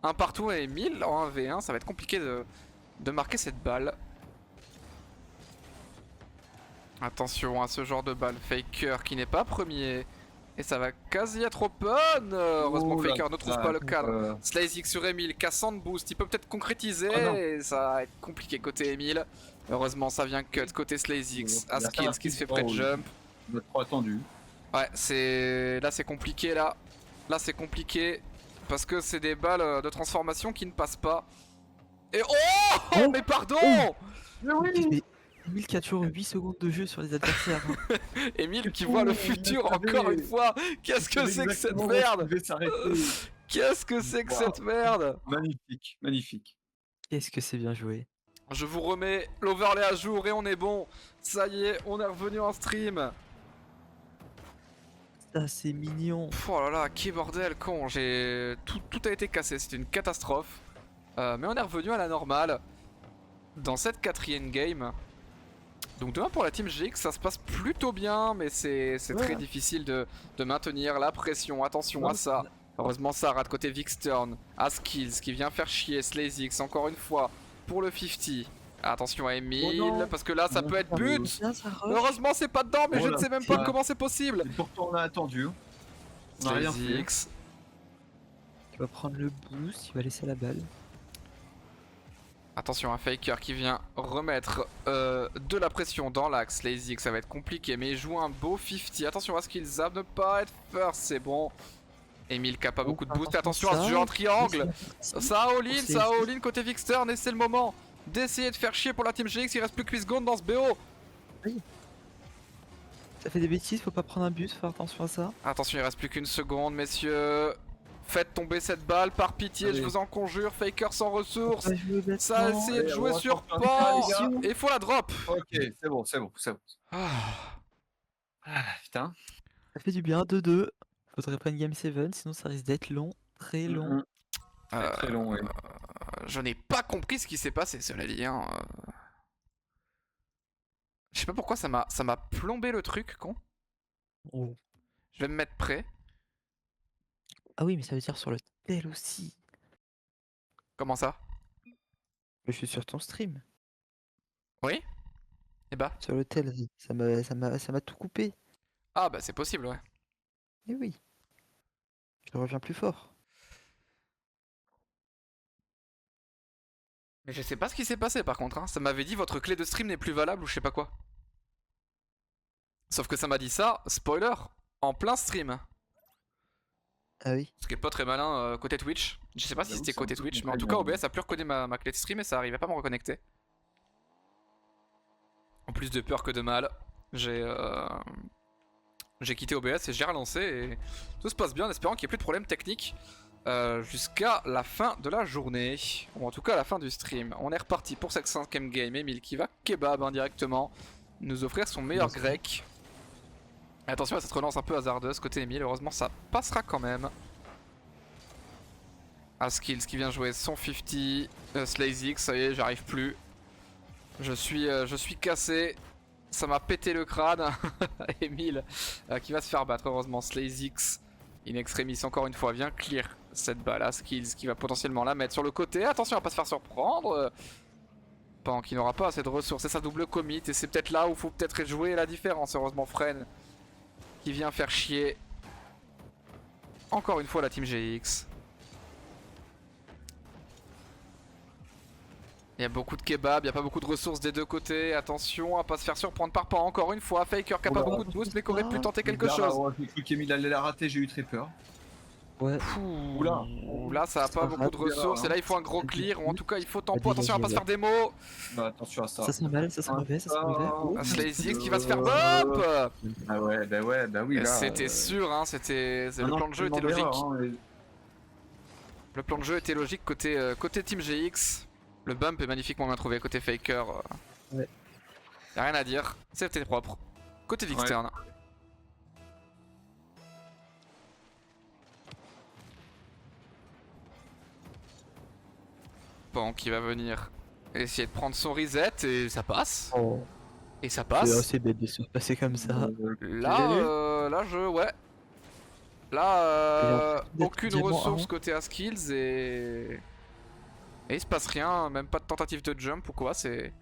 Un partout et 1000 en 1v1, ça va être compliqué de marquer cette balle. Attention à ce genre de balle. Faker qui n'est pas premier. Et ça va quasi être open. Heureusement Faker ne trouve pas le cadre. SlazeX sur Emile, cassant de boost. Il peut peut-être concrétiser. Et ça va être compliqué côté Emile. Heureusement ça vient cut côté SlazeX. Askins qui se fait près de jump. Notre trop attendu. Ouais, là c'est compliqué là. Là c'est compliqué. Parce que c'est des balles de transformation qui ne passent pas. Et oh, mais pardon. Mais Emile qui a toujours 8 secondes de jeu sur les adversaires. Hein. Emile qui voit le futur encore une fois. Qu'est-ce que c'est que cette merde? Qu'est-ce que c'est que cette merde? Magnifique, magnifique. Qu'est-ce que c'est bien joué. Je vous remets l'overlay à jour et on est bon. Ça y est, on est revenu en stream. Ça c'est mignon. Oh là là, qui bordel con. Tout a été cassé, c'était une catastrophe. Mais on est revenu à la normale. Dans cette 4ème game. Donc demain pour la team GX ça se passe plutôt bien. Mais c'est très difficile de maintenir la pression. Attention à ça. Heureusement ça rate côté Vixturn. Skills qui vient faire chier SlazeX encore une fois pour le 50. Attention à Emile parce que là ça peut être but. Heureusement c'est pas dedans mais je ne sais même pas comment c'est possible. Et pourtant on a attendu. On a rien fait. SlazeX. Il va prendre le boost, il va laisser la balle. Attention, un Faker qui vient remettre de la pression dans l'axe. Lazy, que ça va être compliqué, mais il joue un beau 50. Attention à ce qu'il zappe, ne pas être first, c'est bon. Emile qui a pas beaucoup de boost. Attention à ce jeu en triangle. Ça all-in côté Vixtern et c'est le moment d'essayer de faire chier pour la Team GX. Il reste plus que 8 secondes dans ce BO. Ça fait des bêtises, faut pas prendre un but, faut faire attention à ça. Attention, il reste plus qu'une seconde, messieurs. Faites tomber cette balle, par pitié, Allez. je vous en conjure. Faker sans ressources. Pas jouer bêtement. Ça a essayé de Allez, jouer on va sur sortir pas. un petit peu, Et il faut la drop. Ok, c'est bon, c'est bon, c'est bon. Ah. Ah, putain. Ça fait du bien, 2-2. Faudrait pas une game 7, sinon ça risque d'être long, très long. C'est très long, oui. Je n'ai pas compris ce qui s'est passé, cela dit. Hein. Je sais pas pourquoi ça m'a plombé le truc, con. Oh. Je vais me mettre prêt. Ah oui, mais ça veut dire sur le tel aussi. Comment ça? Je suis sur ton stream. Oui? Eh bah. Sur le tel, ça m'a tout coupé. Ah bah c'est possible, ouais. Eh oui. Je reviens plus fort. Mais je sais pas ce qui s'est passé par contre. Hein. Ça m'avait dit votre clé de stream n'est plus valable ou je sais pas quoi. Sauf que ça m'a dit ça, spoiler, en plein stream. Ah oui. Ce qui est pas très malin côté Twitch. Je sais pas si J'avoue, c'était c'est un côté peu Twitch, mais en très tout bien. cas OBS a plus reconnu ma clé de stream et ça arrivait pas à me reconnecter. En plus de peur que de mal, j'ai quitté OBS et j'ai relancé et tout se passe bien en espérant qu'il n'y ait plus de problème technique jusqu'à la fin de la journée. Ou en tout cas à la fin du stream. On est reparti pour cette 5ème game. Emile qui va kebab indirectement nous offrir son meilleur grec. Attention à cette relance un peu hasardeuse côté Emile, heureusement ça passera quand même. Askills qui vient jouer son 50, Slazix, ça y est j'arrive plus. Je suis cassé, ça m'a pété le crâne. Emile qui va se faire battre, heureusement Slazix in extremis encore une fois vient clear cette balle. Askills qui va potentiellement la mettre sur le côté, attention à pas se faire surprendre. Pan qui n'aura pas assez de ressources, c'est sa double commit et c'est peut-être là où il faut peut-être jouer la différence. Heureusement Fren qui vient faire chier encore une fois la Team GX. Il y a beaucoup de kebab, il n'y a pas beaucoup de ressources des deux côtés. Attention à pas se faire surprendre par Pan encore une fois. Faker qui a pas Oula. beaucoup de boost mais qui aurait pu tenter quelque Là, chose. ouais, j'ai cru qu'Emile allait la rater, j'ai eu très peur. Ouais. Oula. Là ça a pas Ça beaucoup de rate, ressources hein. et là il faut un gros clear ou en tout cas il faut tempo. Vas-y, Attention à vas-y, pas se faire des mots. Bah, attention à ça. Ça sent mal, ça sent mauvais, ça sent mauvais. Oh. Slazix qui va se faire bop. Ah ouais, bah oui, là. C'était sûr, hein, c'était le plan de jeu était logique. Le plan de jeu était logique côté Team GX. Le bump est magnifiquement bien trouvé côté Faker. Ouais. Y'a rien à dire, c'était propre. Côté Vixtern. Pan qui va venir essayer de prendre son reset et ça passe. Oh. Et ça C'est passe. assez bête de se passer comme ça. Là, ouais. Là, d'être aucune diamant ressource avant. côté Askills et il se passe rien, même pas de tentative de jump ou quoi. C'est,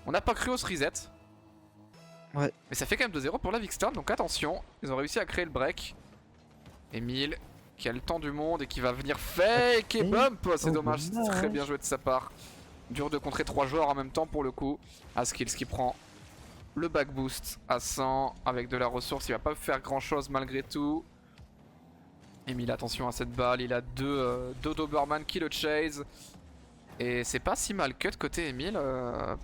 on n'a pas cru au reset. Ouais. Mais ça fait quand même 2-0 pour la Vixtern, donc attention, ils ont réussi à créer le break. Emile qui a le temps du monde et qui va venir fake et bump. C'est dommage, c'est très bien joué de sa part. Dur de contrer 3 joueurs en même temps pour le coup. Askills qui prend le back boost à 100 avec de la ressource, il va pas faire grand chose malgré tout. Emile, attention à cette balle, il a deux Doberman qui le chase. Et c'est pas si mal cut côté Emile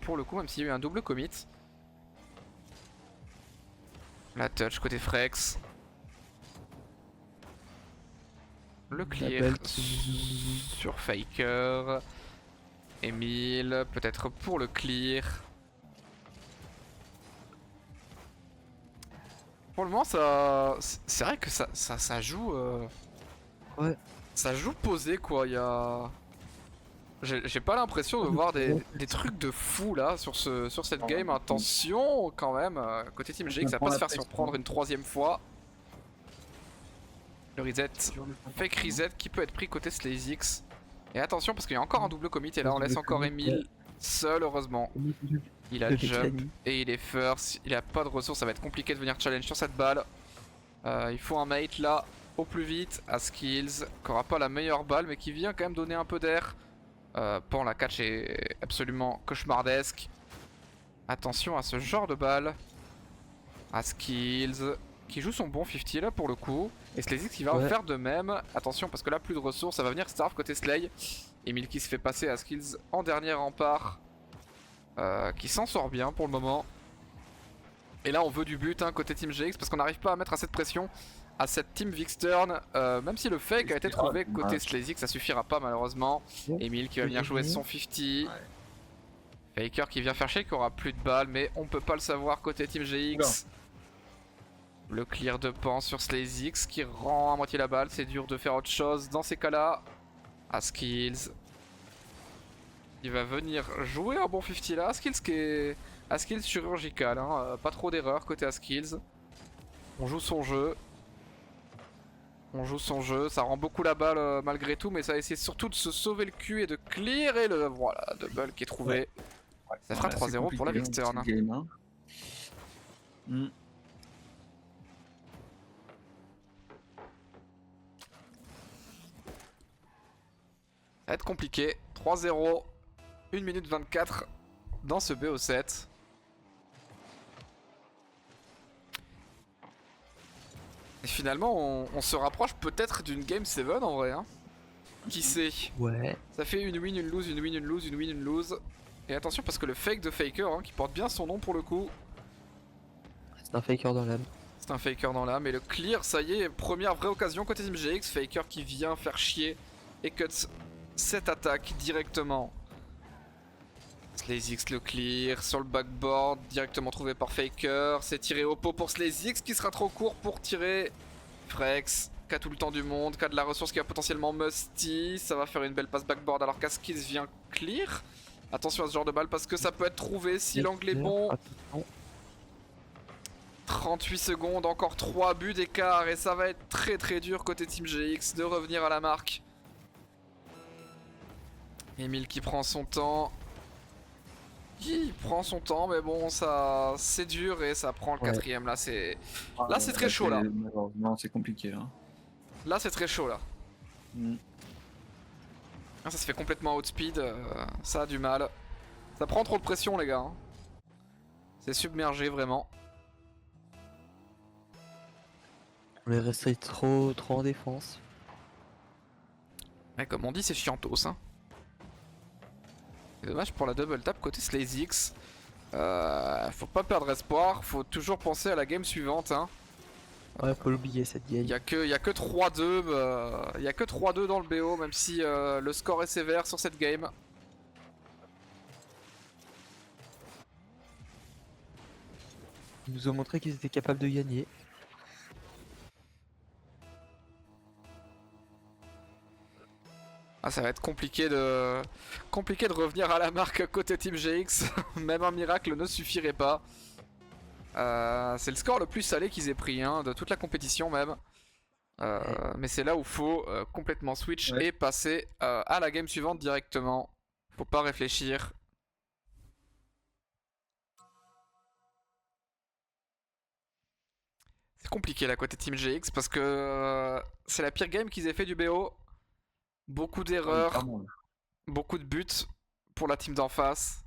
pour le coup, même s'il y a eu un double commit. La touch côté Frex. Le clear sur Faker. Emile, peut-être pour le clear. Pour le moment, ça, c'est vrai que ça joue. Ouais. Ça joue posé quoi. Il y a. J'ai pas l'impression de voir des trucs de fou là sur cette game. Attention quand même. Côté Team GX, ça va pas se faire surprendre une 3ème fois. Le reset, fake reset qui peut être pris côté Slazix. Et attention parce qu'il y a encore un double commit et là on laisse encore Emile seul heureusement. Il a jump et il est first, il a pas de ressources, ça va être compliqué de venir challenge sur cette balle. Il faut un mate là au plus vite. Askills qui aura pas la meilleure balle mais qui vient quand même donner un peu d'air Pan, la catch est absolument cauchemardesque. Attention à ce genre de balle. À Skills, qui joue son bon 50 là pour le coup. Et Slazix qui va en faire de même. Attention parce que là plus de ressources, ça va venir Starve côté Slay. Emile qui se fait passer à Skills en dernier rempart. Qui s'en sort bien pour le moment. Et là on veut du but hein, côté Team GX parce qu'on n'arrive pas à mettre assez de pression à cette Team Vixturn. Même si le fake a été trouvé côté Slazix, ça suffira pas malheureusement. Emile qui va venir jouer son 50. Faker qui vient faire shake, qui aura plus de balles, mais on peut pas le savoir côté Team GX. Le clear de Pan sur Slazix qui rend à moitié la balle, c'est dur de faire autre chose dans ces cas-là. Skills. Il va venir jouer un bon 50 là. Skills qui est Skills chirurgical, hein. Pas trop d'erreurs côté Skills. On joue son jeu. On joue son jeu, ça rend beaucoup la balle malgré tout, mais ça essaie surtout de se sauver le cul et de clear et le voilà, double qui est trouvé. Ça fera 3-0 pour la Vixturn. Hein. Ça va être compliqué. 3-0, 1 minute 24 dans ce BO7. Et finalement, on se rapproche peut-être d'une Game 7 en vrai. Hein. Qui sait? Ouais. Ça fait une win, une lose, une win, une lose, une win, une lose. Et attention parce que le fake de Faker, hein, qui porte bien son nom pour le coup. C'est un faker dans l'âme. C'est un faker dans l'âme. Et le clear, ça y est, première vraie occasion côté Team GX. Faker qui vient faire chier et cuts cette attaque directement. Slazix le clear sur le backboard, directement trouvé par Faker. C'est tiré au pot pour Slazix qui sera trop court pour tirer. Frex, qui a tout le temps du monde, qui a de la ressource, qui a potentiellement Musty. Ça va faire une belle passe backboard alors qu'Askills vient clear. Attention à ce genre de balle parce que ça peut être trouvé si l'angle est bon. 38 secondes, encore 3 buts d'écart et ça va être très très dur côté Team GX de revenir à la marque. Emile qui prend son temps. Il prend son temps mais bon ça c'est dur et ça prend le quatrième là c'est très chaud là. Non c'est compliqué là. Là c'est très chaud là. Ah, ça se fait complètement outspeed, ça a du mal. Ça prend trop de pression les gars. Hein. C'est submergé vraiment. On est resté trop en défense. Ouais, comme on dit c'est chiantos hein. C'est dommage pour la double tap côté Slazix. Faut pas perdre espoir, faut toujours penser à la game suivante hein. Ouais, faut l'oublier cette game. Y'a que 3-2, y a que 3-2 dans le BO même si le score est sévère sur cette game. Ils nous ont montré qu'ils étaient capables de gagner. Ah, ça va être compliqué de revenir à la marque côté Team GX. Même un miracle ne suffirait pas. C'est le score le plus salé qu'ils aient pris, hein, de toute la compétition même. Mais c'est là où faut complètement switch et passer à la game suivante directement. Faut pas réfléchir. C'est compliqué là côté Team GX parce que c'est la pire game qu'ils aient fait du BO. Beaucoup d'erreurs, beaucoup de buts pour la team d'en face.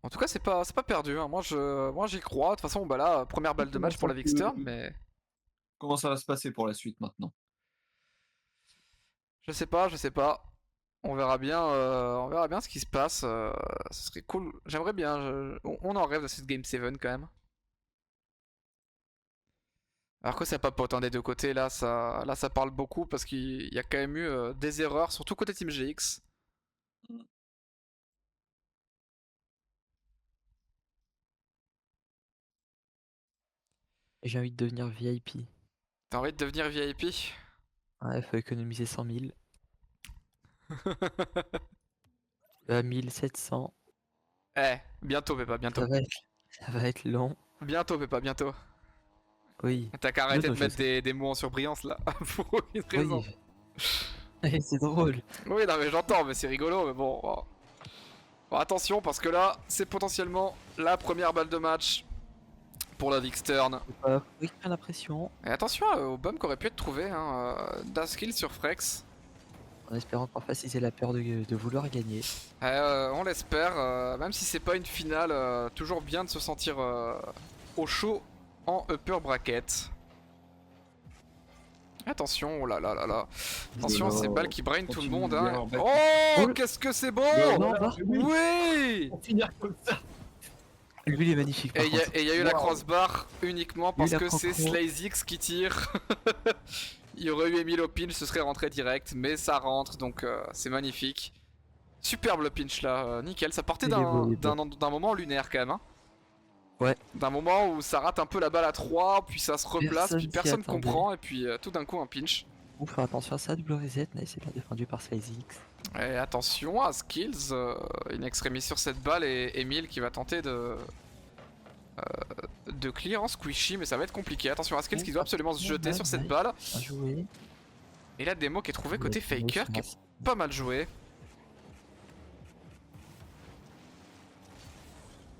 En tout cas c'est pas perdu, hein. Moi j'y crois. De toute façon bah là première balle de match pour la Vixturn mais... Comment ça va se passer pour la suite maintenant? Je sais pas. On verra bien ce qui se passe. Ce serait cool. J'aimerais bien. On en rêve de cette Game 7 quand même. Alors que ça papote hein, des deux côtés. Là ça parle beaucoup parce qu'il y a quand même eu des erreurs, surtout côté Team GX. J'ai envie de devenir VIP. T'as envie de devenir VIP? Ouais, faut économiser 100 000. 1700. Bientôt Peppa, bientôt. Ça va être long. Bientôt Peppa, bientôt. Oui. T'as qu'à arrêter de mettre des mots en surbrillance là, pour une raison. Oui. C'est drôle. Oui, non mais j'entends, mais c'est rigolo, mais bon. Bon, attention parce que là, c'est potentiellement la première balle de match pour la Vixturn. Faut qu'il prenne la pression, Et attention au bum qui aurait pu être trouvé, hein, Daskill sur Frex. en espérant qu'en face ils aient la peur de vouloir gagner. On l'espère, même si c'est pas une finale, toujours bien de se sentir au chaud en upper bracket. Attention, oh là là là là. Attention à ces balles qui brain tout le monde. Hein. Oh, qu'est-ce que c'est beau! Non, bah, Oui! Pour finir comme ça. lui il est magnifique. Par Et contre. il y a eu la crossbar uniquement parce la que c'est croco. SlazeX qui tire. Il y aurait eu Emile au pinch, ce serait rentré direct, mais ça rentre donc c'est magnifique. Superbe le pinch là, nickel. Ça partait Il est beau, il est beau. d'un moment lunaire quand même. Hein. Ouais. D'un moment où ça rate un peu la balle à 3, puis ça se replace, Personne puis s'y personne attendait. comprend, et puis tout d'un coup un pinch. Faut faire attention à ça, double reset, nice, c'est bien défendu par SlazeX. Et attention à Skills, une extremis sur cette balle et Emile qui va tenter de clear en squishy, mais ça va être compliqué. Attention à Skills qui doit absolument se jeter sur cette balle. Bien joué. Et la démo qui est trouvée côté Ouais, Faker, qui est pas mal joué.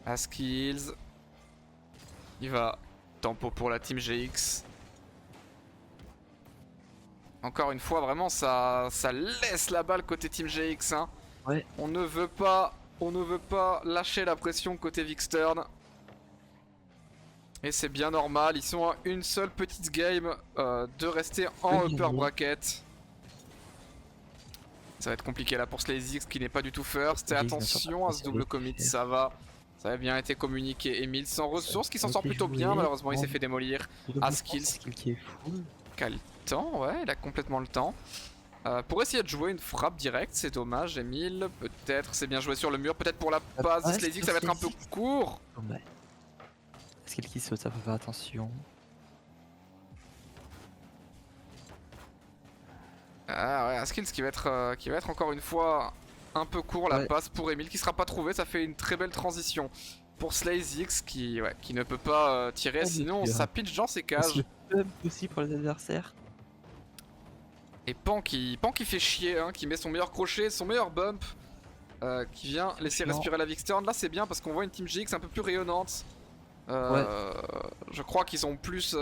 À Skills. Il va. Tempo pour la team GX. Encore une fois, vraiment, ça laisse la balle côté team GX. Hein. Ouais. On ne veut pas lâcher la pression côté Vixturn. Et c'est bien normal, ils sont à une seule petite game de rester en upper bracket. Ça va être compliqué là pour SlazeX qui n'est pas du tout first. Et attention à ce double commit, ça va. Ça a bien été communiqué. Emile sans ressources qui s'en sort plutôt bien, malheureusement il s'est fait démolir. Skills qui est full. Qui a le temps, ouais, il a complètement le temps. Pour essayer de jouer une frappe directe, c'est dommage. Emile, peut-être, c'est bien joué sur le mur, peut-être pour la passe. Ouais, SlazeX, ça va être un peu court. Ouais. Skill qui saute, ça faut faire attention. Ah ouais, un Skills qui va être encore une fois un peu court, la Ouais. passe pour Emile qui sera pas trouvé, ça fait une très belle transition pour SlazeX qui ne peut pas tirer, sinon ça pinch dans ses cages. Le pump aussi pour les adversaires. Et Pan qui fait chier, hein, qui met son meilleur crochet, son meilleur bump, qui vient laisser respirer la Vixturn. Là c'est bien parce qu'on voit une team GX un peu plus rayonnante. Je crois qu'ils ont plus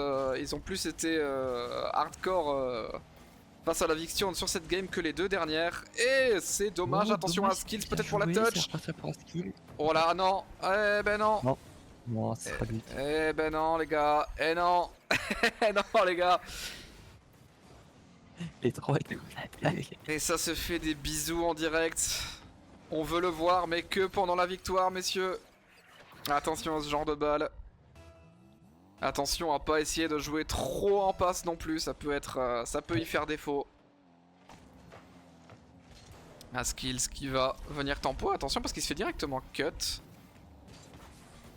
été hardcore face à la Vixturn sur cette game que les deux dernières. Et c'est dommage, Oh, attention dommage, à Skills bien peut-être pour la joué, touch. c'est reparti pour la skill. Oh là non, eh ben non. Bon, ça sera but. Eh ben non les gars, eh non. Eh non les gars. Les trois avec la blague. Et ça se fait des bisous en direct. On veut le voir mais que pendant la victoire messieurs. Attention à ce genre de balle. Attention à pas essayer de jouer trop en passe non plus, ça peut y faire défaut. Un Skills qui va venir tempo, attention parce qu'il se fait directement cut.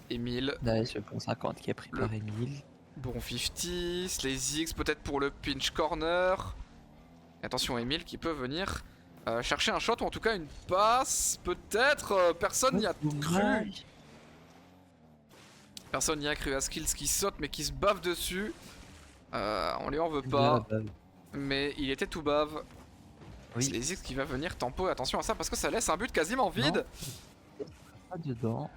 Emile, Nice, le bon 50 qui est pris par Emile. bon 50, SlazeX peut-être pour le pinch corner. Et attention Emile qui peut venir chercher un shot ou en tout cas une passe, peut-être, personne n'y a cru. Personne n'y a cru à Skills qui saute mais qui se bave dessus. On lui en veut pas. Mais il était tout bave. Oui. SlazeX qui va venir tempo, attention à ça parce que ça laisse un but quasiment vide. Non, pas dedans.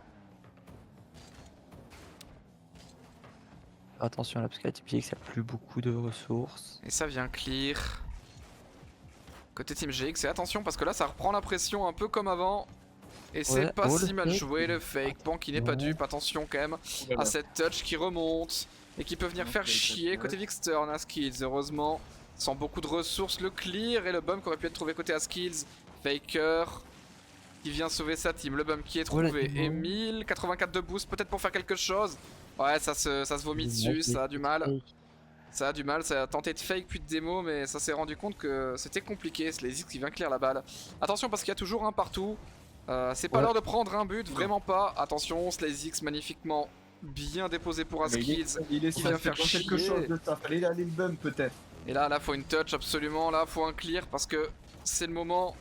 Attention là parce que la Team GX a plus beaucoup de ressources. Et ça vient clear. Côté Team GX, et attention parce que là ça reprend la pression un peu comme avant. Et c'est pas oh, si le mal fake. joué le fake. Pan qui n'est pas dupe, attention quand même à cette touch qui remonte. Et qui peut venir faire chier côté Vixturn à Skills, heureusement. Sans beaucoup de ressources, le clear et le bump qui aurait pu être trouvé côté à Skills. Faker qui vient sauver sa team, le bump qui est trouvé. Emile, 84 de boost peut-être pour faire quelque chose. Ouais, ça se vomit dessus, ça a du mal. Ça a tenté de fake puis de démo, mais ça s'est rendu compte que c'était compliqué. SlazeX qui vient clear la balle. Attention parce qu'il y a toujours un partout. C'est pas l'heure de prendre un but, vraiment pas. Attention, SlazeX magnifiquement bien déposé pour Askills. Il est qui vient faire quelque chier. chose de ça. Fallait aller le bump peut-être. Et là faut une touch absolument, là faut un clear parce que c'est le moment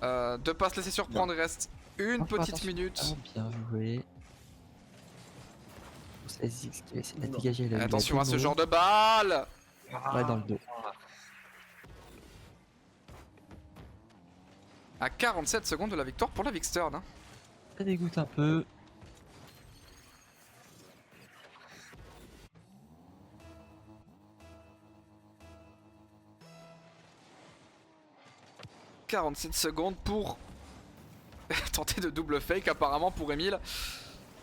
de pas se laisser surprendre. Il reste une petite minute. Bien joué. SlazeX qui va essayer de la dégager. Et attention à ce genre de balle. Ouais, dans le dos. À 47 secondes de la victoire pour la Vixturn. Hein. Ça dégoûte un peu. « 47 secondes pour tenter de double fake apparemment pour Emile.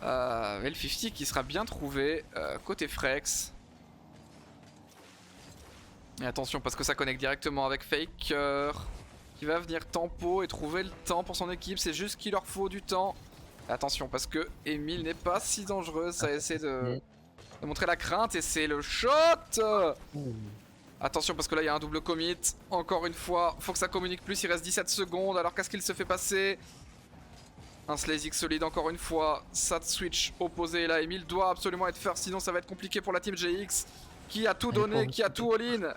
Mais le 50 qui sera bien trouvé côté Frex. Et attention parce que ça connecte directement avec Faker qui va venir tempo et trouver le temps pour son équipe. C'est juste qu'il leur faut du temps. Et attention parce que Emile n'est pas si dangereux. Ça essaie de montrer la crainte et c'est le shot. Attention parce que là il y a un double commit. Encore une fois, faut que ça communique plus. Il reste 17 secondes. Alors qu'est-ce qu'il se fait passer? Un Slazix solide encore une fois. Ça switch opposé là. Emile doit absolument être first. Sinon ça va être compliqué pour la team GX. Qui a tout donné, qui a tout all-in.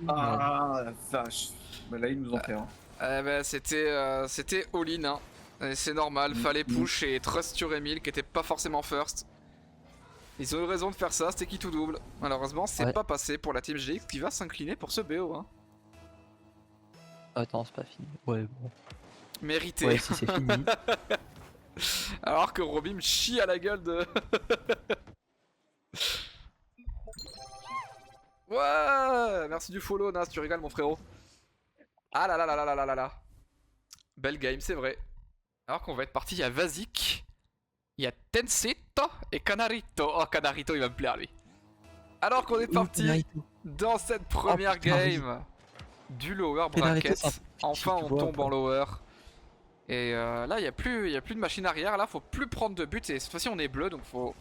Ah la vache. Bah là ils nous ont fait hein. C'était all-in hein. C'est normal, fallait push et trust sur Emile qui était pas forcément first. Ils ont eu raison de faire ça, c'était qui tout double. Malheureusement c'est pas passé pour la team GX qui va s'incliner pour ce BO hein. Attends, c'est pas fini. Ouais, bon. Mérité. Ouais, si c'est fini. Alors que Robin me chie à la gueule de... Ouais, merci du follow Nas, tu rigoles mon frérot. Ah là là là là là là là là. Belle game, c'est vrai. Alors qu'on va être parti, il y a Vazik, il y a Tensito et Canarito. Oh, Canarito, il va me plaire lui. Alors qu'on est parti dans cette première game du lower bracket. Enfin, on tombe en lower. Et là, il n'y a plus de machine arrière. Là, faut plus prendre de but. Et cette fois-ci, on est bleu, donc faut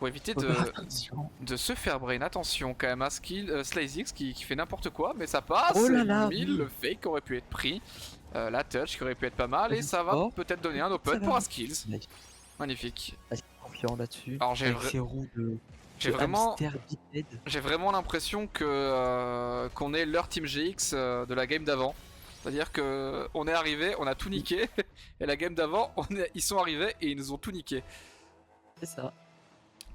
éviter de se faire brain. Attention quand même à Slazix qui fait n'importe quoi, mais ça passe. Oh là là, Emile, le fake aurait pu être pris. La touch qui aurait pu être pas mal. Et ça va peut-être donner un open pour Askills. Magnifique. Confiant là-dessus. Alors j'ai vraiment l'impression que qu'on est leur team GX de la game d'avant. C'est-à-dire que on est arrivé, on a tout niqué, et la game d'avant, ils sont arrivés et ils nous ont tout niqué. C'est ça.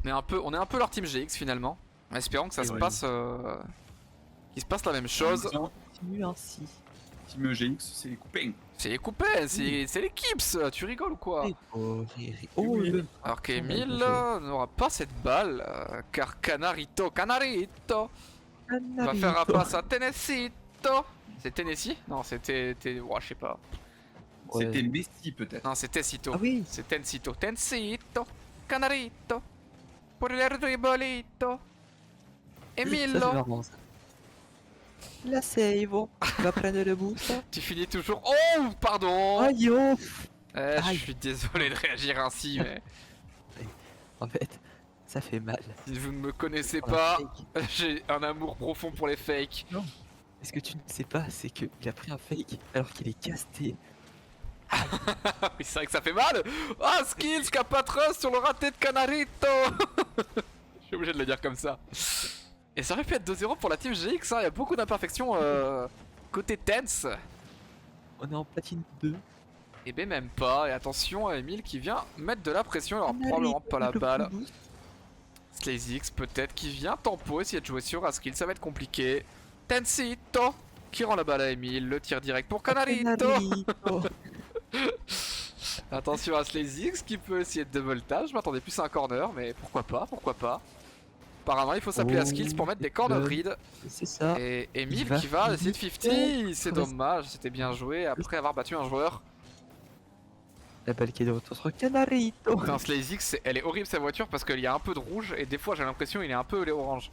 On est un peu leur team GX finalement. Espérons que ça se passe, qu'il se passe la même chose. Continue ainsi. Team GX, c'est les copains. C'est les copains, c'est l'équipe, tu rigoles ou quoi? Alors qu'Emile n'aura pas cette balle, car Canarito va faire un pass à Tennesseito. C'est Tennessee? Non, c'était. Oh, je sais pas. C'était Messi peut-être. Non, c'est Tessito. Ah oui. C'est Tensito. Tensito. Canarito. Pour il ribolito. Emilio. La save. Va prendre le boost. Tu finis toujours. Oh, pardon. Aïe, oh. Je suis désolé de réagir ainsi, mais. En fait, ça fait mal. Si vous ne me connaissez pas, j'ai un amour profond pour les fakes. Non. Ce que tu ne sais pas, c'est qu'il a pris un fake alors qu'il est casté. Oui, c'est vrai que ça fait mal. Ah, Skills qui a pas trust sur le raté de Canarito. Je suis obligé de le dire comme ça. Et ça aurait pu être 2-0 pour la team GX, hein. Il y a beaucoup d'imperfections côté Tense. On est en platine 2. Et ben même pas, et attention à Emile qui vient mettre de la pression, il aura probablement pas la balle. Slazix peut-être qui vient tempo, essayer de jouer sur Askill, ça va être compliqué. Tensito qui rend la balle à Emile, le tir direct pour Canarito. Attention à Slazix qui peut essayer de double tap, je m'attendais plus à un corner, mais pourquoi pas, pourquoi pas. Apparemment il faut s'appeler à Skills pour mettre des corner read. C'est ça. Et Emile qui va essayer de 50, c'est dommage, c'était bien joué après avoir battu un joueur. La balle qui est de retour sur Canarito. Putain, Slazix, elle est horrible sa voiture parce qu'il y a un peu de rouge et des fois j'ai l'impression qu'il est un peu orange.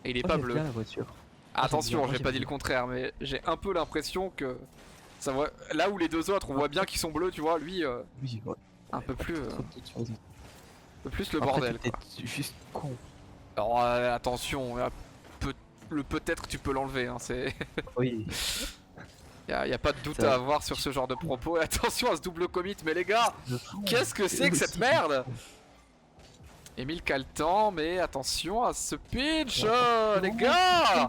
Et il est pas bleu. Bien la voiture. Attention, j'ai pas dit le contraire, mais j'ai un peu l'impression que ça voit. Là où les deux autres, on voit bien qu'ils sont bleus, tu vois, lui, oui, ouais. un peu plus, le après, bordel. Peut-être juste con. Alors attention, peut-être tu peux l'enlever, hein, c'est. Oui. y a pas de doute à avoir sur ce genre de propos. Et attention à ce double commit, mais les gars, qu'est-ce que c'est que cette merde? Emile cale le temps, mais attention à ce pitch, les gars.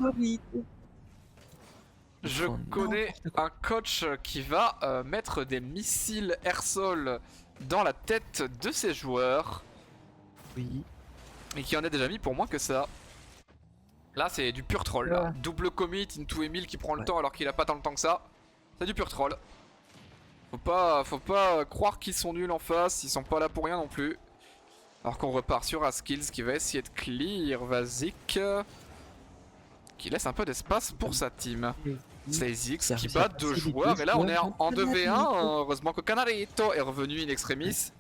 Je connais un coach qui va mettre des missiles air-sol dans la tête de ses joueurs. Oui. Et qui en a déjà mis pour moins que ça. Là c'est du pur troll là. Double commit into Emile qui prend le temps alors qu'il a pas tant le temps que ça. C'est du pur troll. Faut pas croire qu'ils sont nuls en face, ils sont pas là pour rien non plus. Alors qu'on repart sur Askills qui va essayer de clear Vazik. Qui laisse un peu d'espace pour sa team. Slazix qui bat deux joueurs et là on est en 2v1. Heureusement que Canarito est revenu in extremis.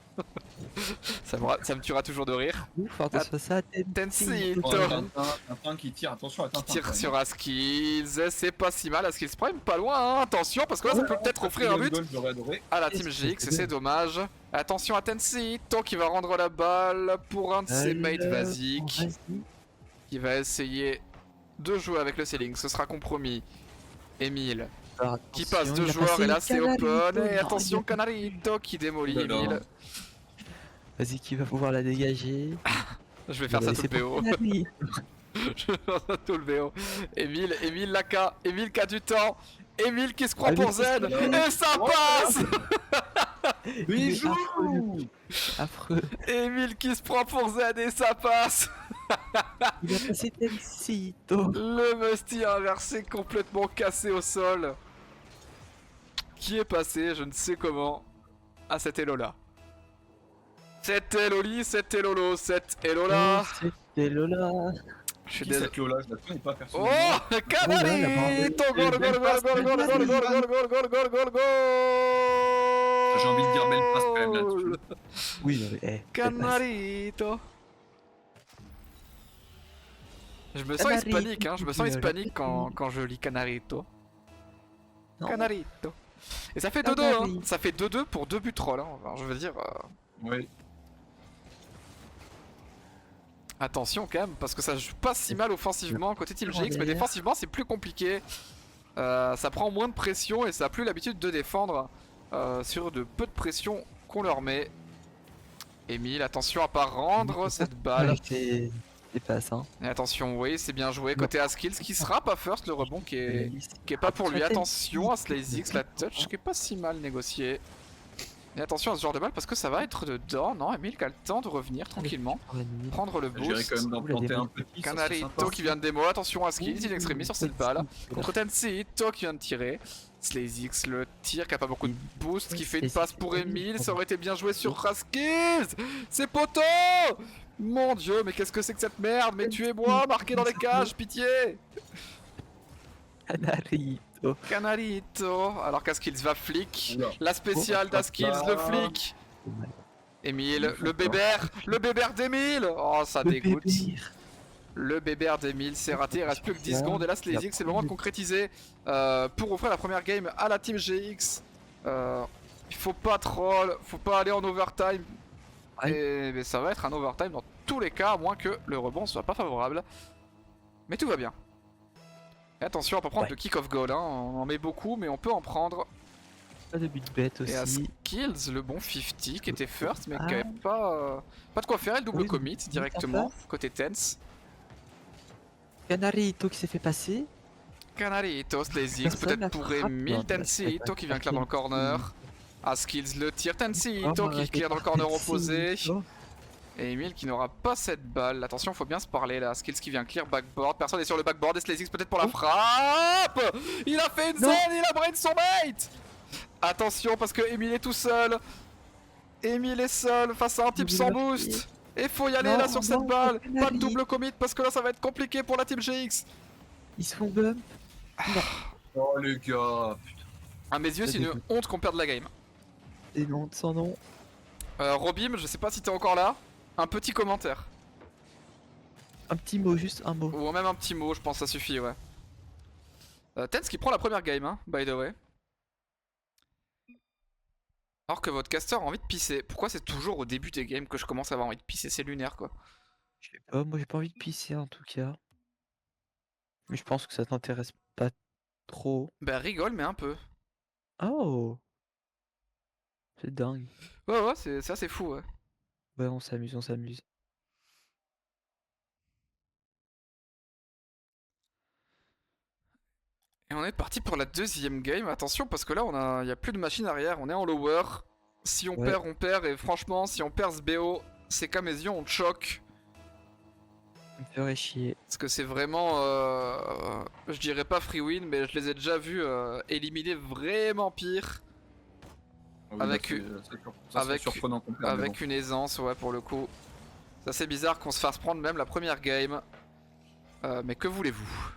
ça me tuera toujours de rire. Ouf, attention à ça, Tensito Tintin qui tire, attention à Tintin. qui tire sur Askills, c'est pas si mal. Askills Prime pas loin, hein. Attention parce que là ça peut peut-être offrir un but à la team GX et c'est dommage. Attention à Tensito qui va rendre la balle pour un de ses mates Vazik qui va essayer de jouer avec le ceiling, ce sera compromis. Emile qui passe deux joueurs et là c'est open. Et attention Canarito qui démolit Emile. Vas-y, qui va pouvoir la dégager. Je vais faire ça tout le BO. Je vais faire ça tout le BO. Emile Laka, Emile qui a du temps. Emile qui se croit pour Z. Et ça passe. Il joue. Affreux. Emile qui se prend pour Z et ça passe. Il a passé Tensito. Le Musty inversé complètement cassé au sol. Qui est passé, je ne sais comment, à cet Elo là. C'était Loli, c'était Lolo, c'était Lola. C'était Lola. Je suis Qui désolé. cette Lola, je la connais pas personnellement. Oh, Canarito, gol. J'ai envie de dire belle passe quand même là-dessus. Oui, non, mais Canarito. Je me sens hispanique, hein, je me sens hispanique quand je lis Canarito. Non. Canarito. Et ça fait 2-2, hein. Ça fait 2-2 pour 2 buts troll, hein. Alors, je veux dire... Oui. Attention quand même, parce que ça joue pas si mal offensivement côté Team GX, mais défensivement c'est plus compliqué. Ça prend moins de pression et ça a plus l'habitude de défendre sur de peu de pression qu'on leur met. Emile, attention à pas rendre cette balle. C'est passe, hein. Et attention, oui, c'est bien joué côté Askills qui sera pas first, le rebond qui est pas pour lui. Attention à Slazix, la touch qui est pas si mal négociée. Et attention à ce genre de balle parce que ça va être dedans. Non, Emile qui a le temps de revenir tranquillement, prendre le J'irais boost. quand même d'en planter un petit. Canarito qui vient de démo, attention à Skills, il est extrémiste sur cette balle. Contre Tensito qui vient de tirer. Slazix le tire qui a pas beaucoup de boost, qui fait une passe pour Emile, ça aurait été bien joué sur Raskills. C'est poteau. Mon dieu, mais qu'est-ce que c'est que cette merde? Mais tuez-moi, marqué dans les cages, pitié. Canarito. Canarito, alors qu'Askills va flic. Oula. La spéciale d'Askills, le flic. Emile, le bébert d'Emile. Oh, ça dégoûte. Le bébert d'Emile, c'est raté, il reste plus que 10 secondes et là Slazix, c'est le moment de concrétiser pour offrir la première game à la team GX. Il faut pas troll, faut pas aller en overtime. Mais ça va être un overtime dans tous les cas, à moins que le rebond soit pas favorable. Mais tout va bien. Et attention, on peut prendre le kick-off goal, hein. On en met beaucoup, mais on peut en prendre. Pas de but bête aussi. Et à Skills, le bon 50 qui était first, mais qui avait pas de quoi faire, et le double commit directement, côté Tense. Canarito qui s'est fait passer. Canarito, Slazix, peut-être pour Emile. Tensito qui vient clear dans le corner. Askills le tire, Tensito qui clear dans le corner opposé. Et Emile qui n'aura pas cette balle. Attention, faut bien se parler là. Skills qui vient clear backboard. Personne n'est sur le backboard. Et Slazix peut-être pour la frappe. Il a fait une zone, il a brain son mate. Attention parce que Emile est tout seul. Emile est seul face à un type sans boost. Et faut y aller là sur cette balle. Pas de double commit parce que là ça va être compliqué pour la team GX. Ils se font bump. Oh les gars, putain. À mes yeux, c'est une honte qu'on perde la game. Et non, sans nom. Robim, je sais pas si t'es encore là. Un petit commentaire. Un petit mot, juste un mot. Ou même un petit mot, je pense que ça suffit, ouais. Tense qui prend la première game, hein, by the way. Alors que votre caster a envie de pisser. Pourquoi c'est toujours au début des games que je commence à avoir envie de pisser? C'est lunaire, quoi. Je sais pas, moi j'ai pas envie de pisser en tout cas. Mais je pense que ça t'intéresse pas trop. Bah rigole, mais un peu. Oh, c'est dingue. Ouais, c'est assez fou, ouais. Ouais, on s'amuse, on s'amuse. Et on est parti pour la deuxième game. Attention parce que là, il y a plus de machine arrière. On est en lower. Si on perd, on perd. Et franchement, si on perd ce BO, c'est qu'à mes yeux, on choque. Ça me ferait chier. Parce que c'est vraiment, je dirais pas free win, mais je les ai déjà vus éliminer vraiment pire. Ah oui, Avec là, une- ça serait avec- surprenant qu'on perde, mais Avec bon. une aisance, ouais, pour le coup. C'est assez bizarre qu'on se fasse prendre même la première game. Mais que voulez-vous?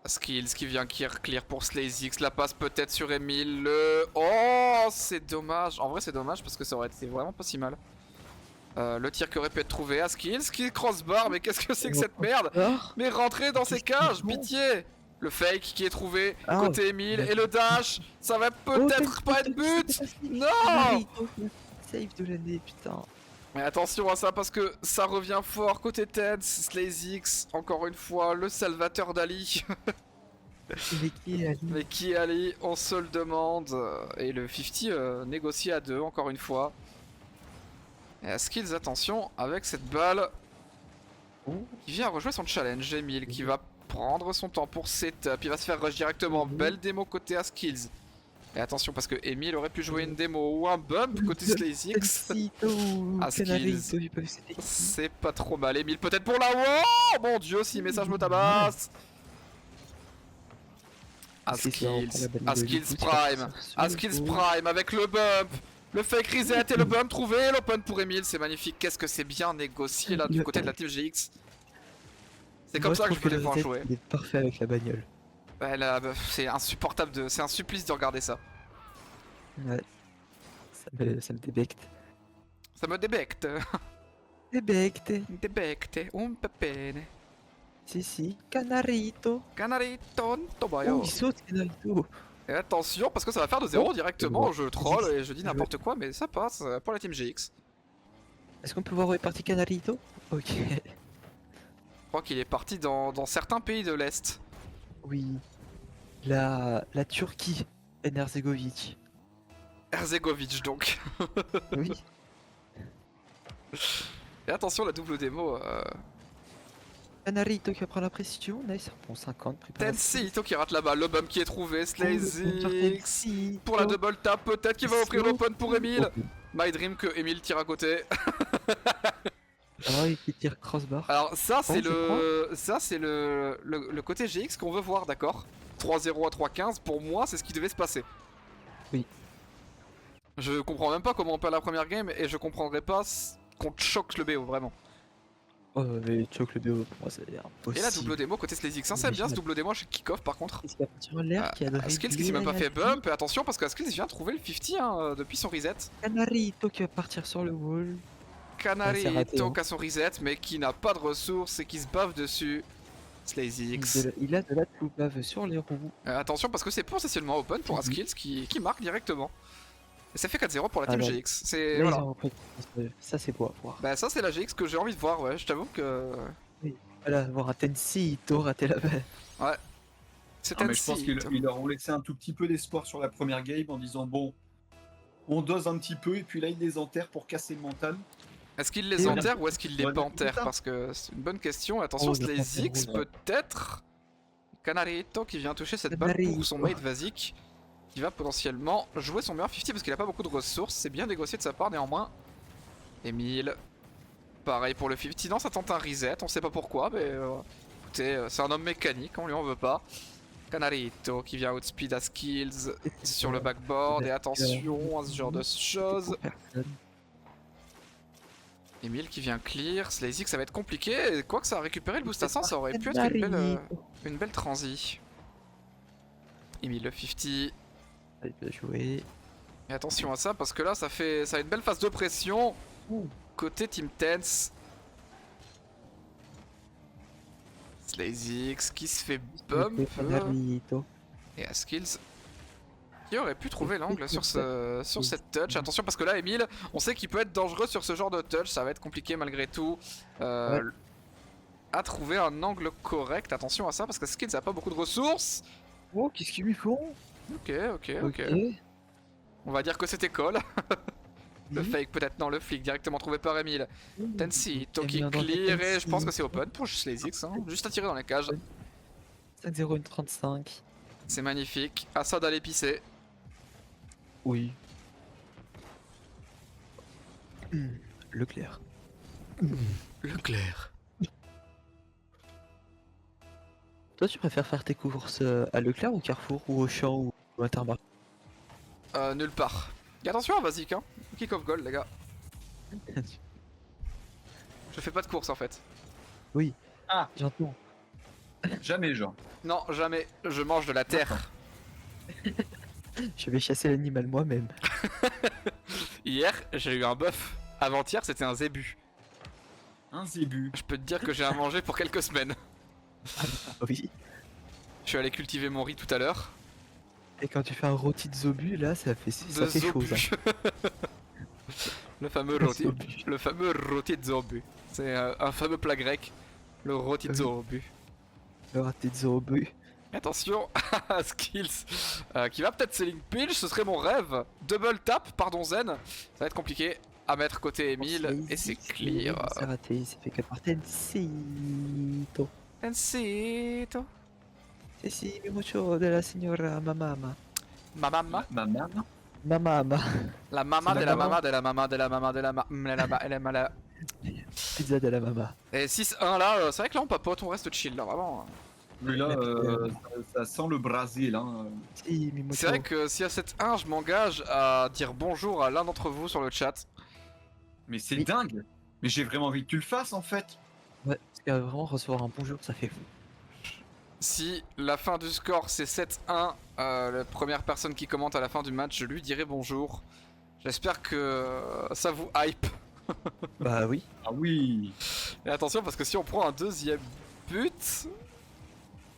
Skills qui vient clear pour SlayZX, la passe peut-être sur Emile, Oh, c'est dommage. En vrai, c'est dommage parce que ça aurait été vraiment pas si mal. Le tir qui aurait pu être trouvé à Skills qui crossbar, mais qu'est-ce que c'est que cette merde? Mais rentrez dans ces cages, pitié! Le fake qui est trouvé Ah, côté Emile et le dash, ça va Oh, peut-être pas être but! Non! Save de l'année, putain. Mais attention à ça parce que ça revient fort côté Teds, SlayZX, encore une fois, le salvateur d'Ali. Mais qui est Ali? Mais qui est Ali? On se le demande. Et le 50 négocie à 2, encore une fois. Et à Skills, attention, avec cette balle qui vient rejouer son challenge. Emile qui va prendre son temps pour setup. Il va se faire rush directement. Belle démo côté à Skills. Et attention parce que Emile aurait pu jouer une démo ou un bump côté SlayZX. Ah, Skills. C'est pas trop mal. Emile peut-être pour la wow. Mon dieu, si message me tabasse. Skills Prime. Skills Prime avec le bump. Le fake reset et le bump trouvé. L'open pour Emile, c'est magnifique. Qu'est-ce que c'est bien négocié là du côté de la team GX. C'est comme ça que je veux les voir jouer. Il est parfait avec la bagnole. Ouais, là, c'est insupportable, c'est un supplice de regarder ça. Ouais. Ça me débecte. Ça me débecte. Débecte. Débecte, un peu bene. Si. Canarito. Canarito, Oh, tobayo. il saute, Canarito. Et attention, parce que ça va faire de 0 directement. bon. Je troll et je dis n'importe quoi, mais ça passe pour la team GX. Est-ce qu'on peut voir où est parti Canarito? Ok. Je crois qu'il est parti dans certains pays de l'Est. Oui. La Turquie. Herzégovine. Herzegovich donc. Oui. Et attention, la double démo. Canarito qui va prendre la pression. Nice. Bon, 50. Tensito qui rate la balle. Le bump qui est trouvé. SlayZX. Pour la double tap, peut-être qu'il va offrir l'open pour Emile. My dream que Emile tire à côté. Ah, il tire crossbar. Alors ça c'est Oh, le côté GX qu'on veut voir, d'accord. 3-0 à 3-15, pour moi c'est ce qui devait se passer. Oui. Je comprends même pas comment on perd la première game et je comprendrais pas qu'on choque le BO vraiment. Oh, mais choque le BO pour moi c'est impossible. Et la double démo côté SlayZX, c'est bien ce double démo chez Kickoff par contre. Qu'est-ce qu'il y a sur l'air qui a Skills qui s'est même pas fait bump, et attention parce que Skills vient de trouver le 50 hein, depuis son reset. Canarito qui va partir sur le wall. Canarito raté, hein. qui a son reset mais qui n'a pas de ressources et qui se bave dessus. SlayZX. Il a de la tout bave sur les roues. Attention parce que c'est potentiellement open pour un Skills qui marque directement. Et ça fait 4-0 pour la team Alors, GX. C'est Là, voilà. ils ont repris. Ça c'est beau à voir. Bah ça c'est la GX que j'ai envie de voir, ouais, je t'avoue que... Voilà, voir un Tensito rater la balle. Ouais. C'est Ah, mais je pense Tensito. qu'ils leur ont laissé un tout petit peu d'espoir sur la première game en disant bon, on dose un petit peu et puis là ils les enterrent pour casser le mental. Est-ce qu'il les Et enterre ou est-ce qu'il les ouais, panterre? c'est ça. Parce que c'est une bonne question. Attention, Oh, c'est le les X panterre, peut-être. Canarito qui vient toucher cette balle pour son mate Vazik. Qui va potentiellement jouer son meilleur 50 parce qu'il a pas beaucoup de ressources. C'est bien négocié de sa part néanmoins. Emile. Pareil pour le 50. Non, ça tente un reset. On sait pas pourquoi, mais écoutez, c'est un homme mécanique, on lui en veut pas. Canarito qui vient outspeed à Skills sur le backboard. Et attention à ce genre de choses. Emile qui vient clear. SlayZX ça va être compliqué. Quoique ça a récupéré le boost à 100, ça aurait pu être une belle transi. Emile le 50. Bien joué. Et attention à ça parce que là ça a une belle phase de pression. Côté Team Tense. SlayZX qui se fait bump. Et à Skills qui aurait pu trouver l'angle sur cette touch. Attention parce que là Emile, on sait qu'il peut être dangereux sur ce genre de touch. Ça va être compliqué malgré tout. À trouver un angle correct. Attention à ça parce que Skills a pas beaucoup de ressources. Oh, qu'est-ce qu'ils lui font? Ok. On va dire que c'était call. Le fake peut-être, non, le flic directement trouvé par Emile. Tensito qui clear et je pense que c'est open pour SlayZX, hein. Juste à tirer dans les cages. 5-0, 35. C'est magnifique. Assad à l'épicé. Oui. Leclerc. Leclerc. Toi, tu préfères faire tes courses à Leclerc ou Carrefour ou Auchan ou Ouais, t'as remarqué. Nulle part. Et attention, Vasic, hein. Kick off goal, les gars. Je fais pas de course en fait. Oui. Ah. J'entends. Jamais, genre. Non, jamais. Je mange de la terre. Je vais chasser l'animal moi-même. Hier, j'ai eu un bœuf. Avant-hier, c'était un zébu. Un zébu. Je peux te dire que j'ai à manger pour quelques semaines. Oui. Je suis allé cultiver mon riz tout à l'heure. Et quand tu fais un rôti de zobu, là, ça fait Zobu. chose. Hein. Le fameux rôti. Zobu. Le fameux rôti de zobu. C'est un fameux plat grec. Le rôti de Oui. zobu. Le rôti de zobu. Attention à Skills qui va peut-être selling pinch, ce serait mon rêve. Double tap, pardon Zen. Ça va être compliqué à mettre côté Emile et c'est clear. C'est raté, c'est fait que par Tencito. Encito. Si, si, mi mucho de la señora mamama. Ma mamma. Ma maman. Mamama. La mama C'est de la la maman. mama de la mama de la mama de la mama. Pizza de la mama. Et 6-1 là, c'est vrai que là on papote, on reste chill là, vraiment. Mais là, ça sent le Brésil. Hein. Si, mi mucho. C'est vrai que si à 7-1, je m'engage à dire bonjour à l'un d'entre vous sur le chat. Mais c'est Oui. dingue. Mais j'ai vraiment envie que tu le fasses en fait. Ouais, parce que vraiment recevoir un bonjour, ça fait fou. Si la fin du score c'est 7-1, la première personne qui commente à la fin du match, je lui dirai bonjour. J'espère que ça vous hype. Bah oui. Ah oui. Et attention parce que si on prend un deuxième but,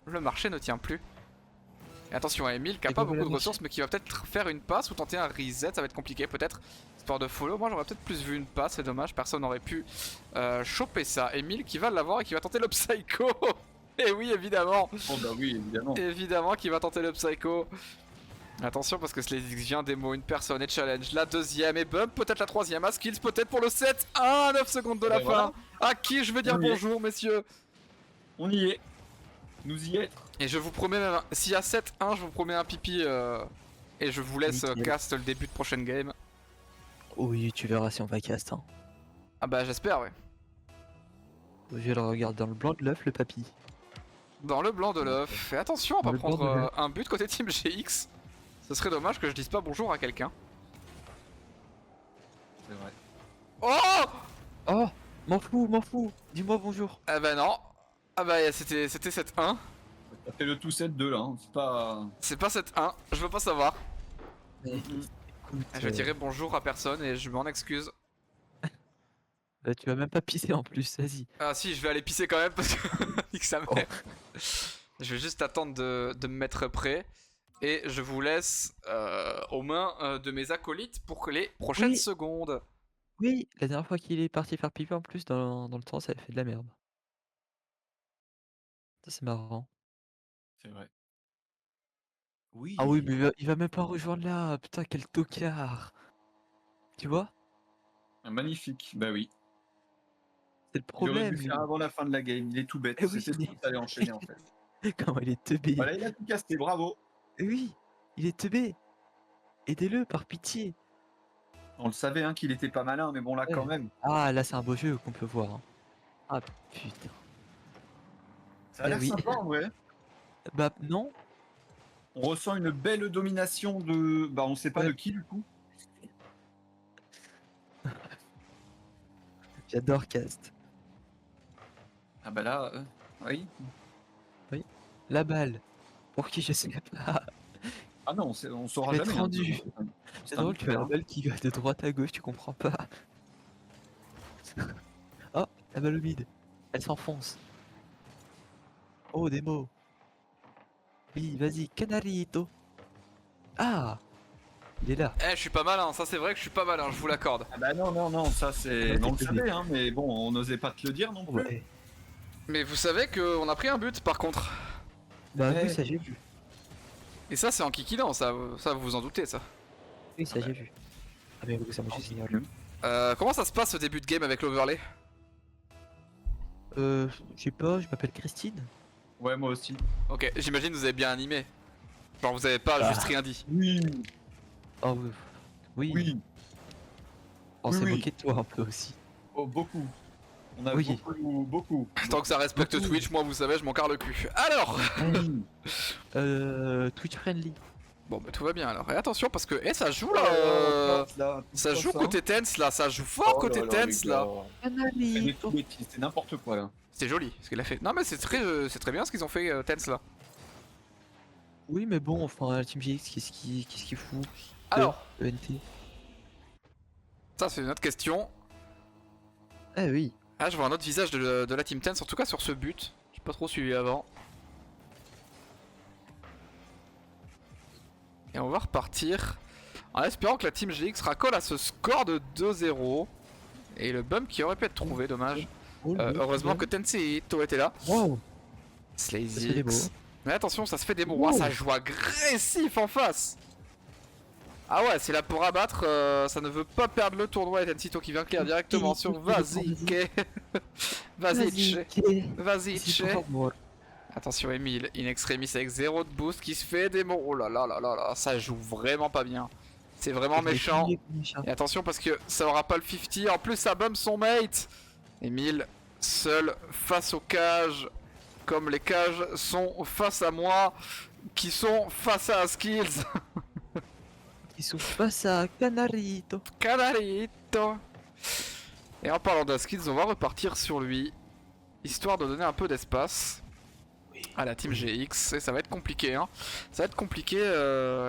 le marché ne tient plus. Et attention à Emile qui a Et pas voilà beaucoup de le ressources mais qui va peut-être faire une passe ou tenter un reset, ça va être compliqué peut-être. Histoire de follow, moi j'aurais peut-être plus vu une passe, c'est dommage, personne n'aurait pu choper ça. Emile qui va l'avoir et qui va tenter le psycho. Et oui évidemment. Oh bah oui, évidemment. Évidemment qu'il va tenter le psycho. Attention parce que Sladix vient démo une personne et challenge la deuxième et bump peut-être la troisième à Skills peut-être pour le 7 à 9 secondes de la Et fin. voilà. À qui je veux dire On y est. bonjour messieurs. On y est. Nous y est. Et je vous promets même, s'il y a 7-1 je vous promets un pipi et je vous laisse Nickel. cast le début de prochaine game. Oui, tu verras si on va cast. Hein. Ah bah j'espère ouais. Je le regarde dans le blanc de l'œuf, le papy. Dans le blanc de l'œuf. Fais attention à Dans pas le blanc prendre de l'œuf. un but côté Team GX. Ce serait dommage que je dise pas bonjour à quelqu'un. C'est vrai. Oh. Oh, m'en fous. Dis-moi bonjour. Ah bah non. Ah bah c'était 7-1. T'as fait le tout 7-2 là. Hein. C'est pas. C'est pas 7-1, je veux pas savoir. Mais, Mhm. écoute, Je dirai bonjour à personne et je m'en excuse. tu vas même pas pisser en plus, vas-y. Ah si, je vais aller pisser quand même parce que nique sa mère. Je vais juste attendre de me mettre prêt. Et je vous laisse aux mains de mes acolytes pour les prochaines Oui. secondes. Oui, la dernière fois qu'il est parti faire pipi en plus, dans le temps, ça avait fait de la merde. Ça, c'est marrant. C'est vrai. Oui. Ah oui, mais il va même pas rejoindre là. Putain, quel tocard. Tu vois? Ah, magnifique. Bah oui. C'est le Il aurait problème. dû lui. faire avant la fin de la game. Il est tout bête. Eh oui, C'était mais- tout allait enchaîner en fait. Comment il est teubé. Voilà, il a tout casté. Bravo. Eh oui, il est teubé. Aidez-le, par pitié. On le savait hein, qu'il était pas malin, mais bon là Ouais. quand même. Ah, là, c'est un beau jeu qu'on peut voir. Hein. Ah, putain. Ça a Eh l'air oui. sympa en vrai. Bah, non. On ressent une belle domination de. Bah on sait pas Ouais. de qui du coup. J'adore Cast. Ah bah là, oui. La balle. Pour qui je sais pas. Ah non, on saura Elle va être jamais. hein. rendue. C'est drôle, tu vois la balle qui va de droite à gauche, tu comprends pas. Oh, la balle au mid. Elle s'enfonce. Oh, des mots. Oui, vas-y, Canarito. Ah, il est là. Eh, je suis pas malin, ça c'est vrai que je suis pas malin, je vous l'accorde. Ah bah non, ça c'est. Ouais, On le t'es savait, hein, mais bon, on n'osait pas te le dire non plus. Ouais. Mais vous savez qu'on a pris un but par contre. Bah Ouais. oui, ça j'ai vu. Et ça c'est en kikidan, ça vous vous en doutez ça. Oui, ça j'ai vu. Ah mais oui, ça m'a génial. Comment ça se passe ce début de game avec l'overlay? Je sais pas, je m'appelle Christine. Ouais, moi aussi. Ok, j'imagine que vous avez bien animé. Genre vous avez pas Ah. juste rien dit. Oui, Oh oui. Oui. oui, On Oui, s'est oui. moqué de toi un peu aussi. oh, beaucoup. On a Oui. beaucoup. Tant que ça respecte Beaucoup. Twitch, moi vous savez, je m'en carre le cul. Alors Oui. Twitch friendly. Bon bah tout va bien alors. Et attention parce que ça joue là, ça joue hein. côté tense là, ça joue fort côté tense là. Canarito. C'est n'importe quoi là. C'est joli ce qu'il a fait. Non mais c'est très bien ce qu'ils ont fait tense là. Oui, mais bon, enfin, la Team GX, qu'est-ce qu'il fout Alors, ENT. ça c'est une autre question. Ah oui. Ah je vois un autre visage de la team tense, en tout cas sur ce but. J'ai pas trop suivi avant. Et on va repartir en espérant que la team GX racole à ce score de 2-0. Et le bump qui aurait pu être trouvé, dommage. Oh, Heureusement que Tensito était là. Wow. Slazy. Mais attention, ça se fait des mots. Wow. Ça joue agressif en face. Ah ouais, c'est là pour abattre. Ça ne veut pas perdre le tournoi. Et Tensito qui vient clear directement sur Vazic. Vazic. Vazic. Attention Emile, in extremis avec 0 de boost qui se fait des mots. Oh là là là là là, ça joue vraiment pas bien. C'est vraiment méchant. Et attention parce que ça aura pas le 50, en plus ça bombe son mate. Emile, seul face aux cages, comme les cages sont face à moi, qui sont face à Skills. Ils sont face à Canarito. Canarito. Et en parlant d'Skills, on va repartir sur lui, histoire de donner un peu d'espace à la team GX, et ça va être compliqué hein. Ça va être compliqué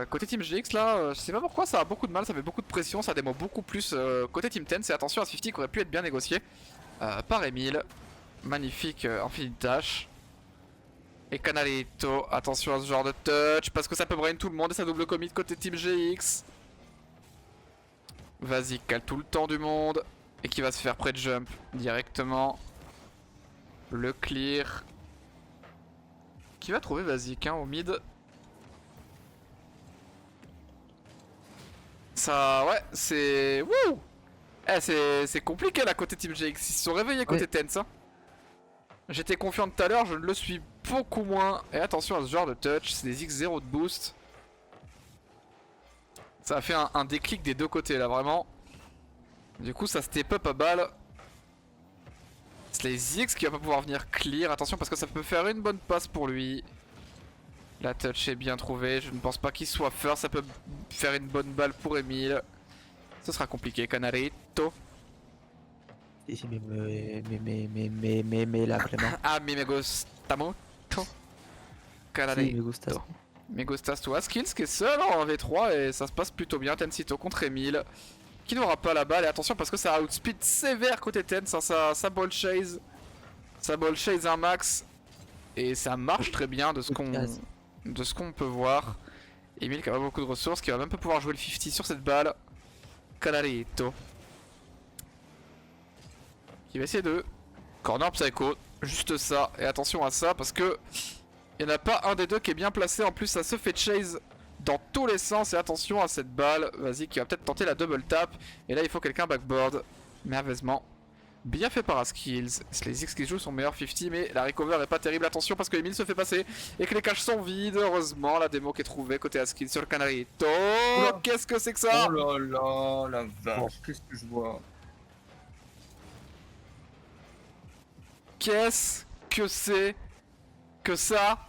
côté team GX là, je sais pas pourquoi ça a beaucoup de mal, ça fait beaucoup de pression, ça démo beaucoup plus côté team Tense. Et attention à 50 qui aurait pu être bien négocié par Emile. Magnifique Infinite Dash. Et Canarito, attention à ce genre de touch parce que ça peut brain tout le monde et ça double commit côté team GX. Vas-y, cale tout le temps du monde et qui va se faire pré-jump directement. Le clear. Qui va trouver Vazik hein, au mid. Ça, ouais, c'est... Wouh. C'est compliqué là côté Team GX, ils se sont réveillés côté Tense hein. J'étais confiant tout à l'heure, je ne le suis beaucoup moins. Et attention à ce genre de touch, c'est des X0 de boost. Ça a fait un déclic des deux côtés là, vraiment. Du coup ça step up à balle. C'est les ZX qui va pas pouvoir venir clear, attention parce que ça peut faire une bonne passe pour lui. La touch est bien trouvée, je ne pense pas qu'il soit first, ça peut faire une bonne balle pour Emile. Ce sera compliqué, Canarito. Mais là vraiment. Ah, mais me gusta mucho. Canarito. Me gustas tu Skills qui est seul en 1v3 et ça se passe plutôt bien. Tensito contre Emile. Qui n'aura pas la balle, et attention parce que ça outspeed sévère côté Tense, hein, ça ball chase. Ça ball chase un max. Et ça marche très bien de ce qu'on peut voir. Emile qui a pas beaucoup de ressources, qui va même pas pouvoir jouer le 50 sur cette balle. Canarito. Qui va essayer de corner psycho, juste ça. Et attention à ça parce que il n'y en a pas un des deux qui est bien placé, en plus ça se fait chase dans tous les sens. Et attention à cette balle, vas-y, qui va peut-être tenter la double tap. Et là il faut quelqu'un backboard, merveilleusement. Bien fait par Skills. C'est les X qui jouent son meilleur 50, mais la recover est pas terrible. Attention parce que Emile se fait passer et que les caches sont vides. Heureusement, la démo qui est trouvée côté Skills sur le Canarito. Qu'est-ce que c'est que ça? Oh là là, la vache, qu'est-ce que je vois? Qu'est-ce que c'est que ça?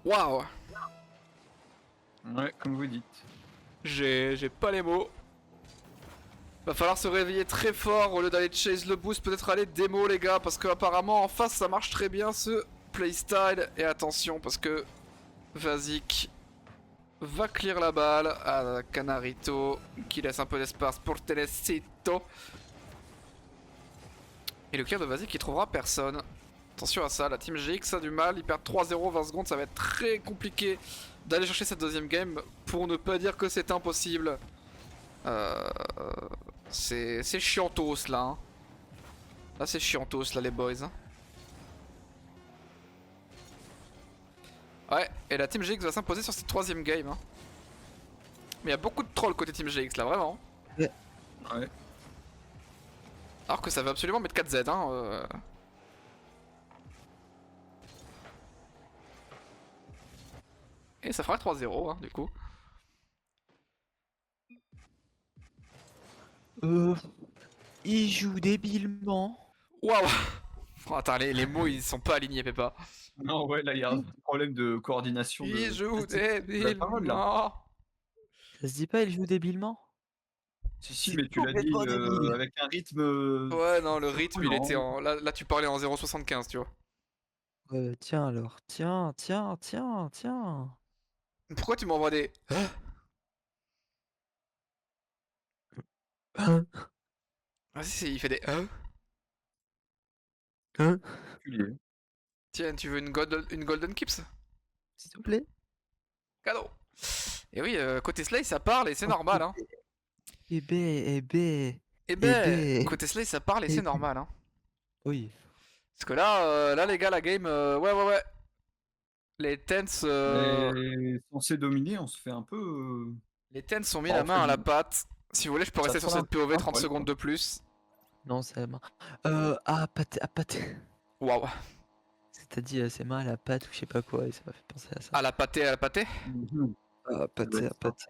Waouh. Ouais, comme vous dites. J'ai pas les mots. Va falloir se réveiller très fort au lieu d'aller chase le boost, peut-être aller démo les gars, parce que apparemment en face ça marche très bien ce playstyle. Et attention parce que Vazik va clear la balle à Canarito qui laisse un peu d'espace pour Telecito. Et le clear de Vazik qui trouvera personne. Attention à ça, la team GX a du mal, ils perdent 3-0, 20 secondes, ça va être très compliqué d'aller chercher cette deuxième game, pour ne pas dire que c'est impossible. C'est chiantos là. Hein. Là c'est chiantos là les boys. Hein. Ouais, et la team GX va s'imposer sur cette troisième game. Hein. Mais il y a beaucoup de trolls côté team GX là, vraiment. Ouais. Alors que ça veut absolument mettre 4Z. Hein, Et ça fera 3-0 hein, du coup. Il joue débilement. Waouh. Oh, attends, les mots ils sont pas alignés, Peppa. Non, ouais, là, il y a un petit problème de coordination. Il joue c'est- la parole, là. débilement. Ça se dit pas, il joue débilement? Si, C'est mais tu l'as dit complètement débile. avec un rythme. Ouais, non, le rythme il était surprenant. en. Là tu parlais en 0,75, tu vois. Ouais, tiens alors, tiens, tiens, tiens, tiens. Pourquoi tu m'envoies des. Hein? Ah, si, il fait des. Hein? Particulier. Tiens, tu veux une Golden Kips? S'il te plaît? Cadeau. Et oui, côté Slay ça parle et c'est normal, hein. Eh ben, eh ben, Eh ben, ben. côté Slay ça parle et Eh c'est ben. normal, hein. Oui. Parce que là les gars, la game, ouais. Les Tens, Mais censé dominer, on se fait un peu. les Tens ont mis Oh, la on main fait à la du- patte. Si vous voulez, je peux Ça rester sur sent cette POV 30 ouais, secondes de plus. Non, c'est la main. Pâté, pâté. Waouh. C'est-à dit, c'est main à la pâte ou je sais pas quoi, et ça m'a fait penser à ça. À la pâté, à la pâté. Mhm. Ah, pâté, Ouais, à pâté.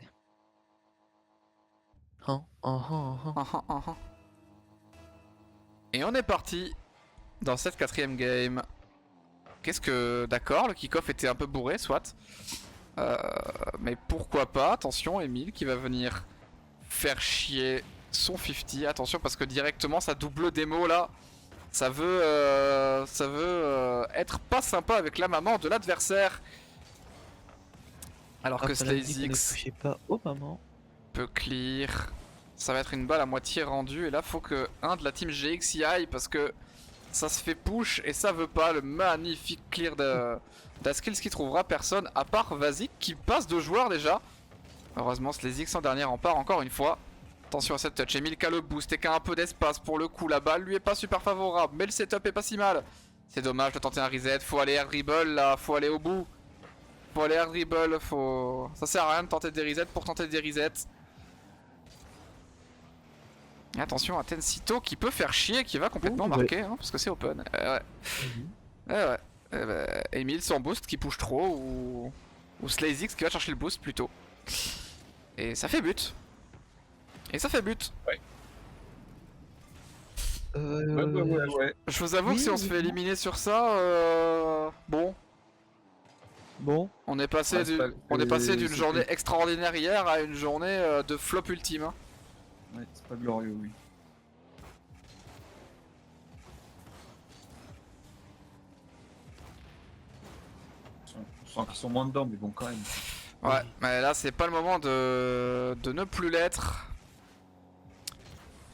Hein, Et on est parti dans cette 4ème game. Qu'est-ce que... D'accord, le kick-off était un peu bourré, soit. Mais pourquoi pas. Attention, Emile qui va venir faire chier son 50. Attention parce que directement sa double démo là, ça veut être pas sympa avec la maman de l'adversaire. Alors que SlayZX Je sais pas au moment. peut clear. Ça va être une balle à moitié rendue et là faut que un de la team GX y aille parce que ça se fait push et ça veut pas. Le magnifique clear d'Askills qui trouvera personne à part Vazik qui passe de joueurs déjà. Heureusement SlayZX en dernière en part encore une fois. Attention à cette touch, Emile qui a le boost et qui a un peu d'espace pour le coup. La balle lui est pas super favorable mais le setup est pas si mal. C'est dommage de tenter un reset, faut aller hard dribble là, faut aller au bout. Faut aller hard dribble, faut... Ça sert à rien de tenter des resets pour tenter des resets. Et attention à Tensito qui peut faire chier, qui va complètement Ouh, marquer, hein, parce que c'est open. Ouais. Ouais. Emile sans boost qui push trop, ou SlayZX qui va chercher le boost plutôt. Et ça fait but. Et ça fait but. Ouais. Je vous avoue Oui, que si on se fait oui. éliminer sur ça, bon, Bon, on est passé Ouais, c'est pas- on est passé d'une c'est journée plus- extraordinaire hier à une journée de flop ultime. Hein. Ouais, c'est pas glorieux, oui. On sent qu'ils sont moins dedans, mais bon, quand même. Ouais, mais là c'est pas le moment de ne plus l'être.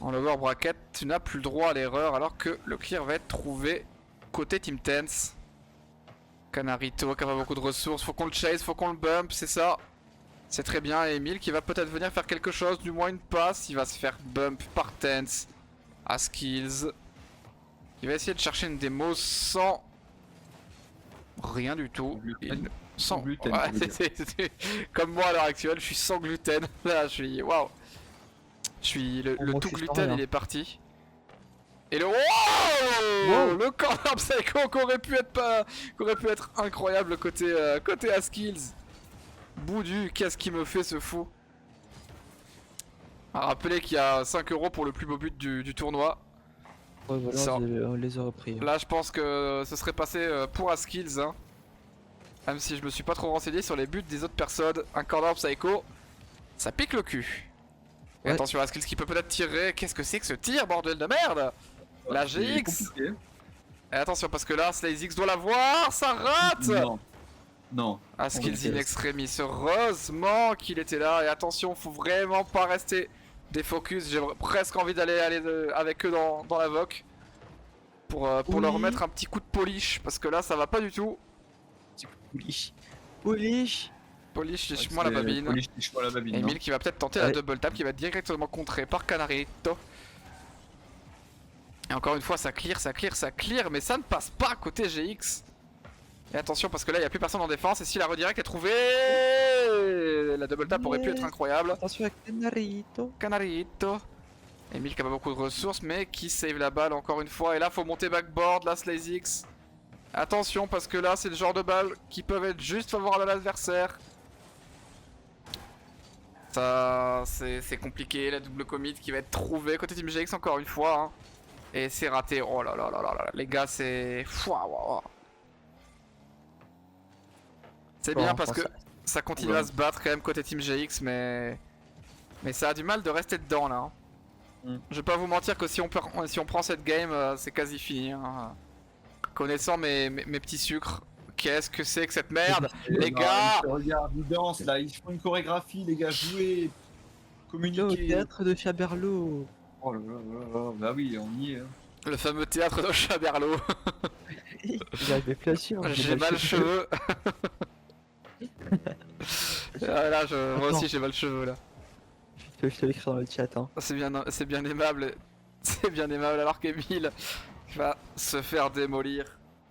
En lower bracket, tu n'as plus le droit à l'erreur alors que le clear va être trouvé côté Team Tense. Canarito qui a pas beaucoup de ressources, faut qu'on le chase, faut qu'on le bump, c'est ça. C'est très bien, et Emile qui va peut-être venir faire quelque chose, du moins une passe, il va se faire bump par Tense à Skills. Il va essayer de chercher une démo sans rien du tout. Gluten. Sans gluten, Ouais, tu veux dire. comme moi à l'heure actuelle, je suis sans gluten. Là, je suis waouh. Je suis le Moi, tout je suis sans gluten, rien. il est parti. Et le wow, le corner psycho qui aurait pu être incroyable côté côté Askills. Boudu, qu'est-ce qu'il me fait ce fou. À rappeler qu'il y a 5 € pour le plus beau but du tournoi. ouais, voilà, Ça. on les aurait pris. Là, je pense que ce serait passé pour Askills. Hein. Même si je me suis pas trop renseigné sur les buts des autres personnes. Un corner psycho, ça pique le cul. Et Ouais. attention à Skills qui peut peut-être tirer. Qu'est-ce que c'est que ce tir, bordel de merde? La C'est GX. compliqué. Et attention parce que là, SlayZX doit la voir, ça rate. Non. Non. Askills Ok. in extremis, heureusement qu'il était là. Et attention, faut vraiment pas rester défocus. J'ai presque envie d'aller avec eux dans la VOC. Pour leur Oui. mettre un petit coup de polish. Parce que là, ça va pas du tout. Polish. Polish. Polish, Ouais, lèche-moi la c'est- babine. Polish, lèche-moi la babine. Emile non. qui va peut-être tenter la Ouais. double tap qui va être directement contrée par Canarito. Et encore une fois, ça clear, mais ça ne passe pas côté GX. Et attention parce que là, il n'y a plus personne en défense. Et si la redirect est trouvée, la double tap aurait pu être incroyable. Attention à Canarito. Canarito. Emile qui a pas beaucoup de ressources, mais qui save la balle encore une fois. Et là, faut monter backboard, là, SlayZX. Attention parce que là, c'est le genre de balles qui peuvent être juste favorables à l'adversaire. Ça, c'est compliqué, la double commit qui va être trouvée côté Team GX encore une fois. Hein. Et c'est raté. Oh là là là là là. Les gars, c'est... Waouh. C'est bien Bon, parce que ça continue à se battre quand même côté Team GX, mais ça a du mal de rester dedans là. Je vais pas vous mentir que si on prend cette game, c'est quasi fini. Hein. Connaissant mes petits sucres, qu'est-ce que c'est que cette merde, les gars. Regarde, ils dansent là, ils font une chorégraphie, les gars, jouez, Au communiquez. théâtre de Chaberlot. Oh là là là là, bah oui, on y est. Hein. Le fameux théâtre de Chaberlot. J'avais flashé. J'ai mal cheveux. Ah, là, moi aussi j'ai mal cheveux là. Je te l'écris dans le chat. Hein. C'est bien aimable. C'est bien aimable alors qu'Emile va se faire démolir.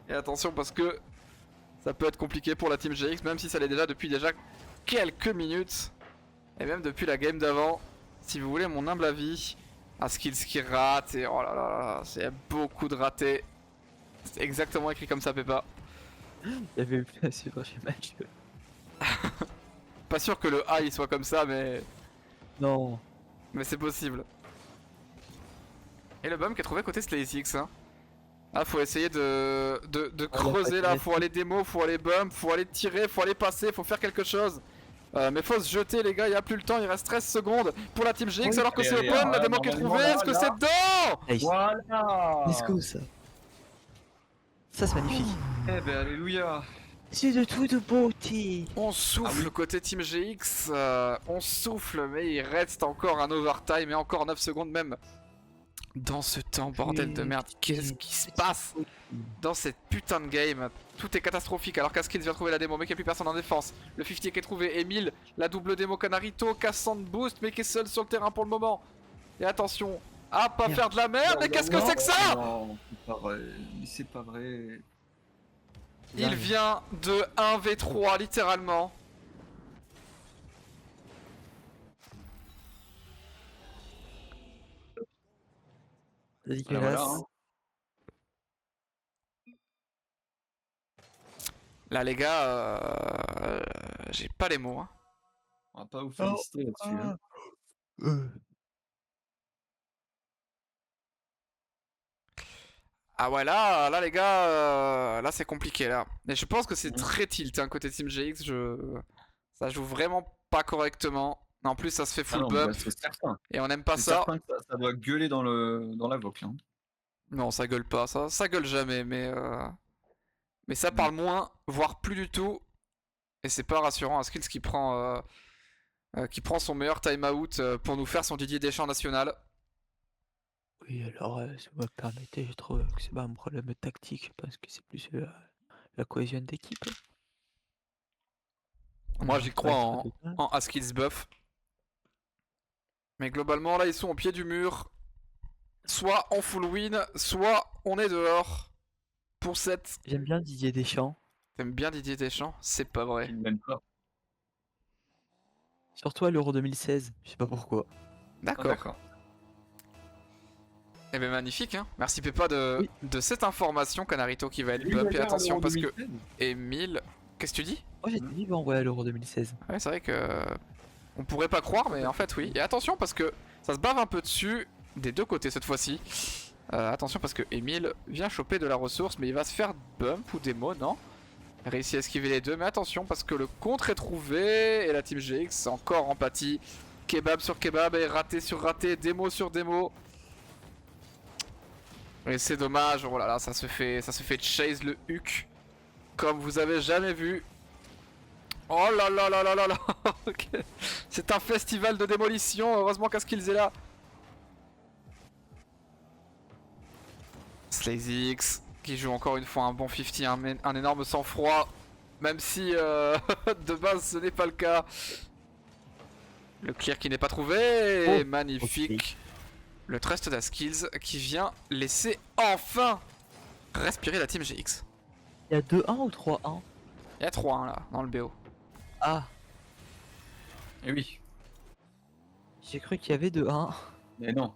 Et attention parce que ça peut être compliqué pour la Team GX, même si ça l'est déjà depuis quelques minutes. Et même depuis la game d'avant. Si vous voulez mon humble avis. Un skills qui rate et oh là là là, c'est beaucoup de ratés. C'est exactement écrit comme ça, Peppa. Il y avait eu bien sûr, j'ai mal joué. Pas sûr que le A il soit comme ça, mais Non. c'est possible. Et le bum qui est trouvé côté SlayZX. Hein. Ah, faut essayer de creuser là, faut aller démo, faut aller bump, faut aller tirer, faut aller passer, faut faire quelque chose. Mais faut se jeter les gars, il y a plus le temps, il reste 13 secondes pour la Team GX Oui, alors que c'est allez, open, la allez, démo qui est normalement, trouvée, là, est-ce que là. c'est dedans? Hey, Voilà. let's go ça. Ça c'est magnifique. Eh ben, alléluia. C'est de toute beauté. On souffle côté Team GX, on souffle mais il reste encore un overtime et encore 9 secondes même. Dans ce temps, bordel de merde, qu'est-ce qui se passe dans cette putain de game? Tout est catastrophique alors qu'Askins vient trouver la démo mais qu'il n'y a plus personne en défense. Le 50 qui est trouvé, Emile, la double démo Canarito, cassant de boost mais qui est seul sur le terrain pour le moment. Et attention, à pas Merde. faire de la merde, mais qu'est-ce que c'est que ça? Non, c'est pas vrai, mais c'est pas vrai. Il vient de 1v3 littéralement. Dégueulasse. Voilà, hein. Là les gars, j'ai pas les mots. Hein. On va pas vous féliciter là-dessus. Hein. Ah ouais là les gars, là c'est compliqué là. Et je pense que c'est très tilt hein, côté Team GX, ça joue vraiment pas correctement. En plus ça se fait full Ah non, bump bah, c'est certain. et on n'aime pas C'est ça. certain que ça doit gueuler dans la voque. Hein. Non ça gueule pas, ça gueule jamais mais ça parle moins, voire plus du tout. Et c'est pas rassurant à Skills qui prend son meilleur timeout pour nous faire son Didier Deschamps national. Oui, alors, si vous me permettez, je trouve que c'est pas un problème tactique, parce que c'est plus la cohésion d'équipe. Moi j'y crois en Askills buff. Mais globalement là ils sont au pied du mur. Soit on full win, soit on est dehors. Pour cette... J'aime bien Didier Deschamps. T'aimes bien Didier Deschamps? C'est pas vrai. Ils m'aiment pas. Surtout à l'Euro 2016, je sais pas pourquoi. D'accord. Eh ben magnifique hein. Merci Peppa de cette information Canarito qui va être bump. Et attention parce que Emile... Qu'est-ce que tu dis? Moi j'étais vivant ouais, à l'Euro 2016. Ouais c'est vrai que... On pourrait pas croire mais en fait oui. Et attention parce que ça se bave un peu dessus des deux côtés cette fois-ci. Attention parce que Emile vient choper de la ressource mais il va se faire bump ou démo non? Il réussit à esquiver les deux mais attention parce que le contre est trouvé et la Team GX encore en pâtit. Kebab sur kebab et raté sur raté, démo sur démo. Et c'est dommage, oh là là ça se fait chase le huc comme vous avez jamais vu. Oh là là là là là là. Okay. C'est un festival de démolition, heureusement qu'Askills est là. SlayZX qui joue encore une fois un bon 50, un énorme sang-froid, même si de base ce n'est pas le cas. Le clear qui n'est pas trouvé, et magnifique. Okay. Le trust d'Askills qui vient laisser enfin respirer la Team GX. Il y a 2-1 ou 3-1? Il y a 3-1 là, dans le BO. Ah. Eh oui. J'ai cru qu'il y avait 2-1. Mais non.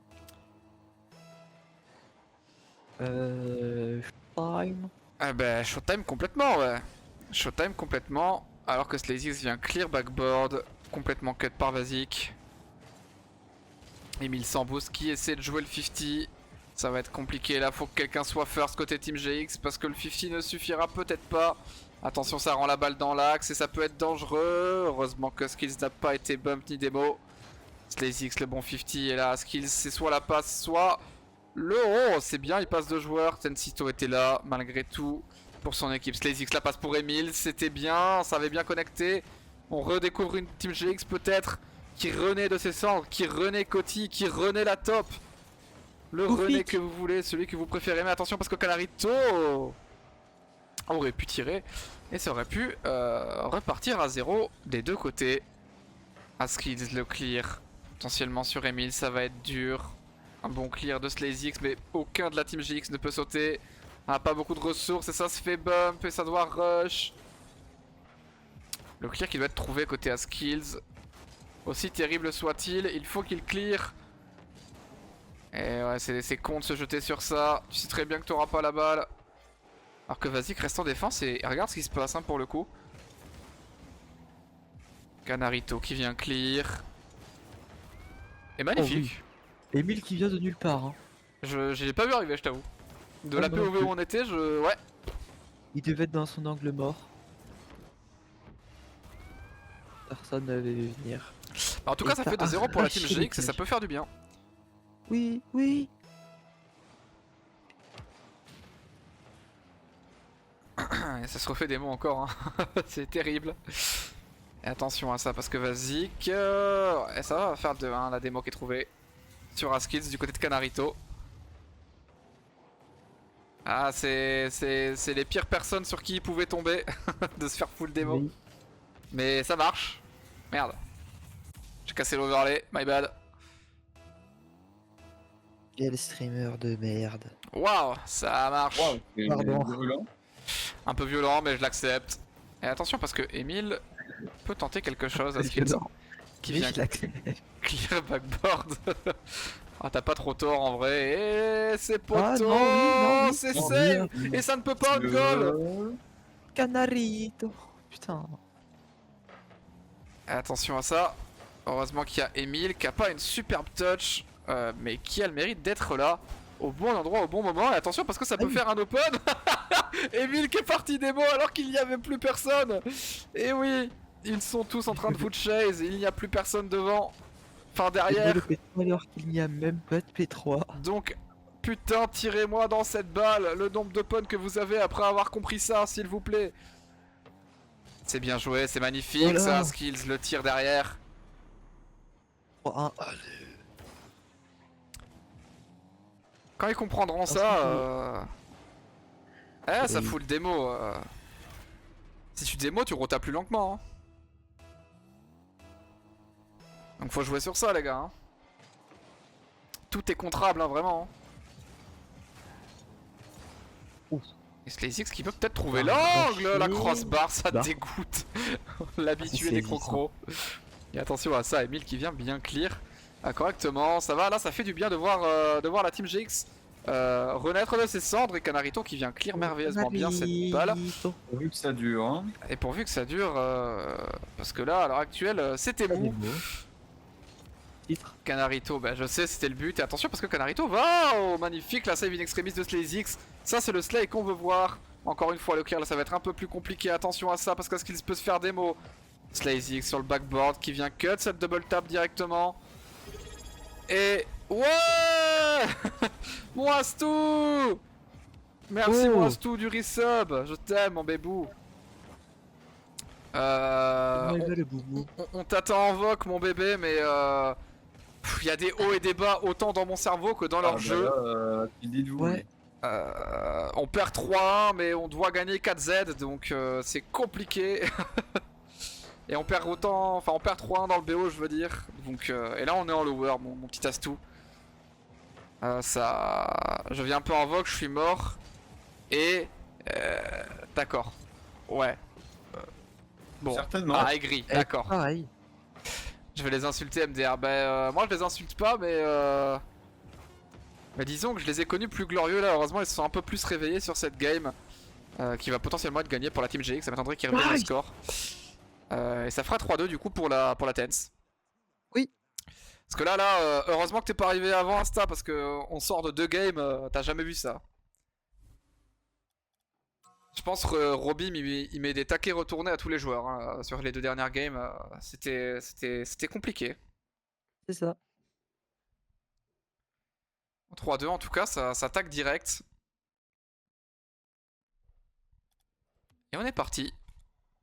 Showtime. Ah bah Showtime complètement ouais. Showtime complètement. Alors que SlayZX vient clear backboard. Complètement cut par Vasic. Emile sans boost qui essaie de jouer le 50. Ça va être compliqué là, faut que quelqu'un soit first côté Team GX parce que le 50 ne suffira peut-être pas. Attention, ça rend la balle dans l'axe et ça peut être dangereux. Heureusement que Skills n'a pas été bump ni démo. SlazyX, le bon 50 est là. Skills, c'est soit la passe, soit le... Oh, c'est bien, il passe 2 joueurs. Tensito était là malgré tout pour son équipe. SlazyX, la passe pour Emile, c'était bien, ça avait bien connecté. On redécouvre une Team GX peut-être qui renaît de ses cendres, qui renaît Coty, qui renaît la top. Le René que vous voulez, celui que vous préférez. Mais attention parce que Canarito aurait pu tirer et ça aurait pu repartir à 0 des deux côtés. Askills le clear potentiellement sur Emile, ça va être dur. Un bon clear de SlazyX mais aucun de la Team GX ne peut sauter. Ah, pas beaucoup de ressources et ça se fait bump et ça doit rush. Le clear qui doit être trouvé côté Askills. Aussi terrible soit-il, il faut qu'il clear. Et ouais, c'est con de se jeter sur ça. Tu sais très bien que tu n'auras pas la balle. Alors que Vazik reste en défense et regarde ce qui se passe hein, pour le coup. Canarito qui vient clear. Et magnifique. Oh, oui. Emile qui vient de nulle part. Hein. Je l'ai pas vu arriver, je t'avoue. De Oh, la POV où on était, ouais. Il devait être dans son angle mort. Personne n'avait vu venir. Bah, en tout cas, ça fait 2-0 pour la Team GX et ça peut faire du bien. Oui, oui. Et ça se refait des mots encore, hein. C'est terrible. Et attention à ça parce que Vazik... et ça va faire 2-1 la démo qui est trouvée sur Askills du côté de Canarito. Ah, c'est les pires personnes sur qui il pouvait tomber de se faire full démo. Oui. Mais ça marche. Merde. J'ai cassé l'overlay, my bad. Quel streamer de merde. Waouh, ça marche. Wow, pardon. Un peu violent, mais je l'accepte. Et attention parce que Emile peut tenter quelque chose à Skills. Qui vient clear backboard. Ah, t'as pas trop tort en vrai. Et c'est poteau, ah, c'est save. Et ça ne peut pas être goal. Canarito. Putain. Et attention à ça. Heureusement qu'il y a Emile qui a pas une superbe touch, mais qui a le mérite d'être là au bon endroit au bon moment. Et attention parce que ça peut faire un open. Emile qui est parti démo alors qu'il n'y avait plus personne. Et oui, ils sont tous en train de foot chase. Il n'y a plus personne devant. Enfin derrière. Alors qu'il n'y a même pas de P3. Donc putain, tirez-moi dans cette balle le nombre de puns que vous avez après avoir compris ça, s'il vous plaît. C'est bien joué, c'est magnifique. Voilà. Ça, Skills, le tir derrière. 3-1. Quand ils comprendront ça, ça fout le démo. Si tu démo, tu rotas plus lentement. Hein. Donc faut jouer sur ça, les gars. Hein. Tout est contrable, hein, vraiment. Hein. Et SlazyX qui peut peut-être trouver l'angle, la crossbar, ça dégoûte. L'habitué des crocros. Et attention à ça, Emile qui vient bien clear correctement. Ça va, là ça fait du bien de voir la Team GX renaître de ses cendres et Canarito qui vient clear merveilleusement bien cette balle. Pourvu que ça dure. Hein. Et pourvu que ça dure, parce que là à l'heure actuelle c'était mou. Canarito, bah je sais c'était le but. Et attention parce que Canarito va magnifique la save in extremis de SlazyX. Ça c'est le slay qu'on veut voir. Encore une fois le clear là ça va être un peu plus compliqué. Attention à ça parce que Skills peut se faire démo. SlazyX sur le backboard qui vient cut cette double tap directement. Et ouais Moistou. Merci Moistou du resub. Je t'aime mon bébou. On t'attend en voc mon bébé mais il y a des hauts et des bas autant dans mon cerveau que dans leur jeu. Ouais. On perd 3-1 mais on doit gagner 4Z donc c'est compliqué. Et on perd autant, enfin on perd 3-1 dans le BO je veux dire. Donc et là on est en lower mon petit Astou. Ça, je viens un peu en vogue, je suis mort. Et d'accord. Ouais. Bon. Certainement. Ah aigri, d'accord. Pareil. Je vais les insulter MDR. Moi je les insulte pas mais disons que je les ai connus plus glorieux là. Heureusement ils se sont un peu plus réveillés sur cette game qui va potentiellement être gagnée pour la Team GX. Ça m'attendrait qu'ils reviennent le score. Et ça fera 3-2 du coup pour la Tense. Oui. Parce que là, heureusement que t'es pas arrivé avant Insta, parce que on sort de 2 games, t'as jamais vu ça. Je pense que Robim il met des taquets retournés à tous les joueurs hein, sur les 2 dernières games. C'était compliqué. C'est ça. En 3-2 en tout cas, ça tac direct. Et on est parti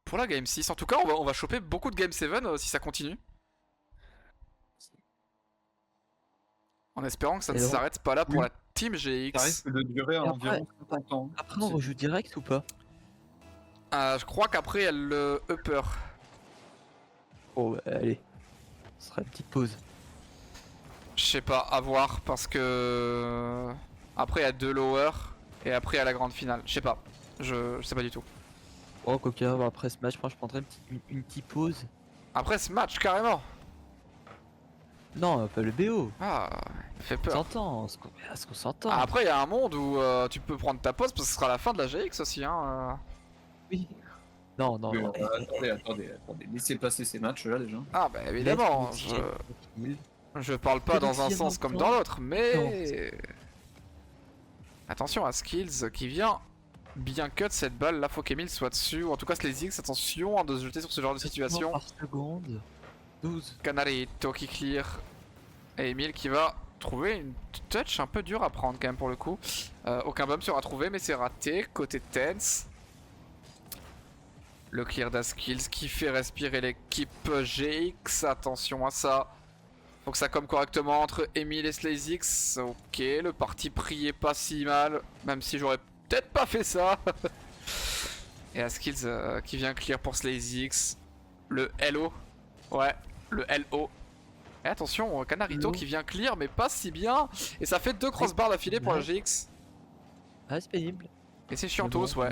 pour la game 6. En tout cas, on va choper beaucoup de game 7 si ça continue. En espérant que ça ne Et donc, s'arrête pas là pour oui. la Team GX. Ça risque de durer Et après- environ 50 ans. Après, on rejoue direct ou pas? Je crois qu'après, elle le upper. Oh, bah, allez. Ce sera une petite pause. Je sais pas, à voir parce que. Après, il y a 2 lower et après, il y a la grande finale. Je sais pas. Je sais pas du tout. Oh, Coca, après ce match, moi je prendrais une petite pause. Après ce match, carrément. Non, pas le BO. Ah, ça fait On peur. s'entend, est-ce qu'on s'entend? Ah, après, il y a un monde où tu peux prendre ta pause parce que ce sera la fin de la GX aussi. Hein. Oui. Non, non, Mais, non. attendez. Laissez passer ces matchs là déjà. Ah, bah évidemment. Laisse-le tranquille. Je parle pas Que dans un dire sens comme maintenant dans l'autre, mais. Attention à Skills qui vient bien cut cette balle. Là, faut qu'Emile soit dessus. Ou en tout cas, les X, attention hein, de se jeter sur ce genre de situation. Par seconde. 12. Canarito qui clear. Et Emile qui va trouver une touch un peu dure à prendre quand même pour le coup. Aucun bump sera trouvé, mais c'est raté. Côté Tense. Le clear d'Askills qui fait respirer l'équipe GX. Attention à ça. Faut que ça comme correctement entre Emile et SlazeX. Ok, le parti pris est pas si mal. Même si j'aurais peut-être pas fait ça. Et Askills qui vient clear pour SlazeX. Le LO. Ouais, le LO. Et attention, Canarito qui vient clear, mais pas si bien. Et ça fait 2 crossbars d'affilée pour la GX. Ah, c'est pénible. Et c'est chiantos, ouais.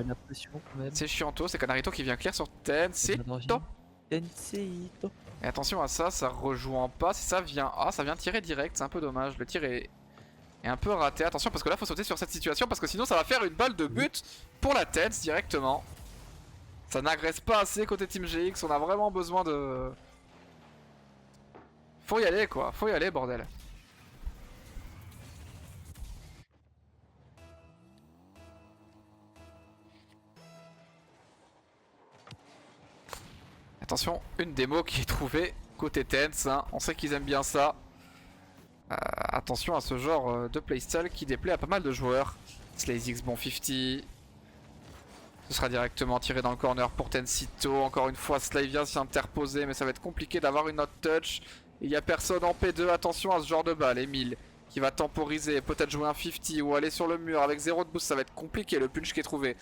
C'est chiantos, c'est Canarito qui vient clear sur Tensito. Tensito. Et attention à ça, ça rejoue en passe. Et ça vient. Ah, ça vient tirer direct, c'est un peu dommage. Le tir est un peu raté. Attention, parce que là, faut sauter sur cette situation. Parce que sinon, ça va faire une balle de but pour la Tense directement. Ça n'agresse pas assez côté Team GX. On a vraiment besoin de. Faut y aller, quoi. Faut y aller, bordel. Attention, une démo qui est trouvée côté Tense, hein. On sait qu'ils aiment bien ça. Attention à ce genre de playstyle qui déplaît à pas mal de joueurs. SlazeX bon 50. Ce sera directement tiré dans le corner pour Tensito. Encore une fois, Slavia s'y interposer, mais ça va être compliqué d'avoir une autre touch. Il n'y a personne en P2, attention à ce genre de balle. Emile qui va temporiser, peut-être jouer un 50 ou aller sur le mur avec 0 de boost, ça va être compliqué le punch qui est trouvé.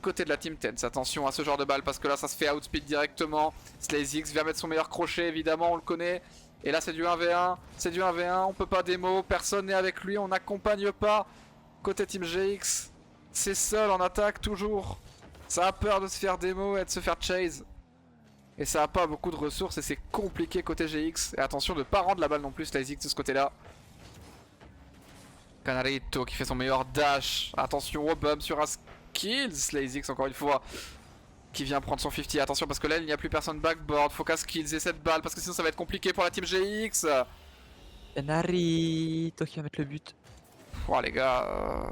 Côté de la Team Tense, attention à ce genre de balle parce que là ça se fait outspeed directement. SlazeX vient mettre son meilleur crochet, évidemment on le connaît. Et là c'est du 1v1, on peut pas démo, personne n'est avec lui, on n'accompagne pas. Côté Team GX, c'est seul en attaque toujours. Ça a peur de se faire démo et de se faire chase. Et ça a pas beaucoup de ressources et c'est compliqué côté GX. Et attention de ne pas rendre la balle non plus SlazeX de ce côté là. Canarito qui fait son meilleur dash. Attention au bump sur Askills. SlazeX encore une fois qui vient prendre son 50. Attention parce que là il n'y a plus personne backboard. Faut qu'Askills ait cette balle parce que sinon ça va être compliqué pour la Team GX. Canarito qui va mettre le but. Oh les gars.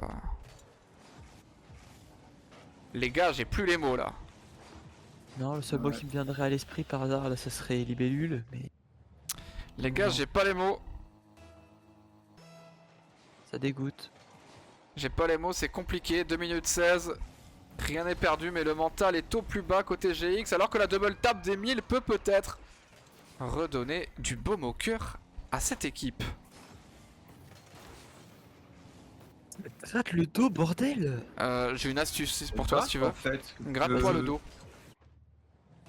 Les gars, j'ai plus les mots là. Non, le seul mot qui me viendrait à l'esprit par hasard là, ça serait libellule, mais Les gars, Non. j'ai pas les mots. ça dégoûte. J'ai pas les mots, c'est compliqué. 2 minutes 16. Rien n'est perdu, mais le mental est au plus bas côté GX. Alors que la double tap d'Emile peut peut-être redonner du baume au cœur à cette équipe. Gratte le dos, bordel! J'ai une astuce pour toi si tu veux. En fait, Gratte-toi le dos.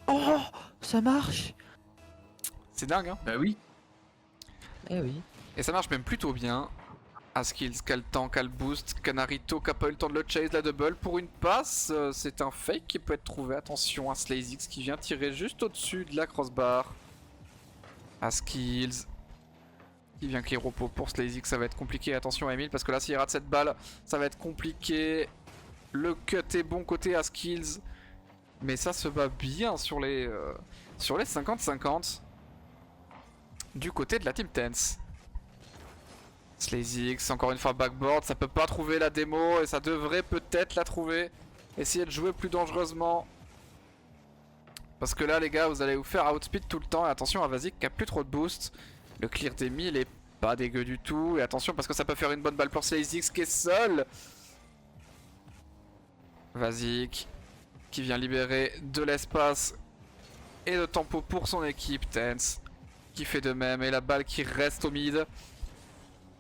Oh! Ça marche! C'est dingue, hein. Bah oui. Eh oui. Et ça marche même plutôt bien. Askills, quel temps, quel boost. Canarito qui a pas eu le temps de le chase, la double pour une passe. C'est un fake qui peut être trouvé. Attention à SlazeX qui vient tirer juste au-dessus de la crossbar. Askills qui vient clear au pot pour SlazeX, ça va être compliqué. Attention à Emile parce que là s'il rate cette balle, ça va être compliqué. Le cut est bon côté Askills. Mais ça se bat bien sur les 50-50. du côté de la Team Tense. SlazyX, encore une fois backboard, ça peut pas trouver la démo et ça devrait peut-être la trouver. Essayez de jouer plus dangereusement. Parce que là les gars, vous allez vous faire outspeed tout le temps. Et attention à Vazik qui a plus trop de boost. Le clear des 1000 est pas dégueu du tout. Et attention parce que ça peut faire une bonne balle pour SlazyX qui est seul. Vazik qui vient libérer de l'espace et de tempo pour son équipe. Tense qui fait de même et la balle qui reste au mid.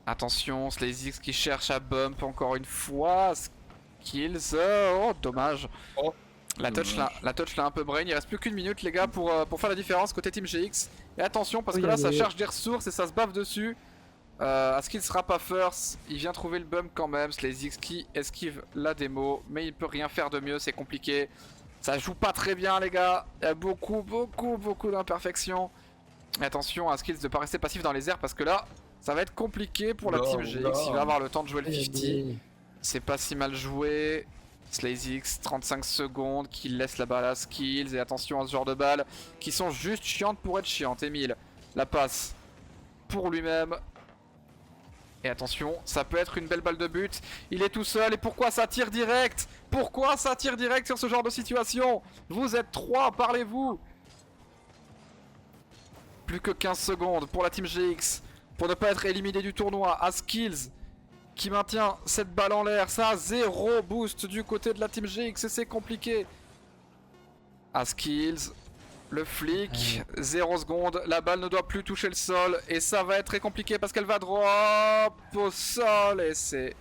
Attention, SlazyX qui cherche à bump encore une fois. Skills, oh dommage. Oh, la touch l'a un peu brain, il reste plus qu'une minute les gars pour faire la différence côté Team GX. Et attention parce que là ça cherche des ressources et ça se baffe dessus. Askil sera pas first, il vient trouver le bump quand même. SlazyX qui esquive la démo, mais il peut rien faire de mieux, c'est compliqué. Ça joue pas très bien les gars, il y a beaucoup d'imperfections. Attention à Skills de pas rester passif dans les airs parce que là ça va être compliqué pour la Team GX, il va avoir le temps de jouer le 50. C'est pas si mal joué. SlazyX 35 secondes qui laisse la balle à Skills et attention à ce genre de balles qui sont juste chiantes pour être chiantes. Emile la passe pour lui-même. Et attention, ça peut être une belle balle de but. Il est tout seul et pourquoi ça tire direct? Pourquoi ça tire direct sur ce genre de situation? Vous êtes 3, parlez-vous. Plus que 15 secondes pour la Team GX pour ne pas être éliminé du tournoi. À Skills qui maintient cette balle en l'air. Ça a 0 boost du côté de la Team GX et c'est compliqué. À Skills, le flic, 0 secondes. La balle ne doit plus toucher le sol et ça va être très compliqué parce qu'elle va drop au sol et c'est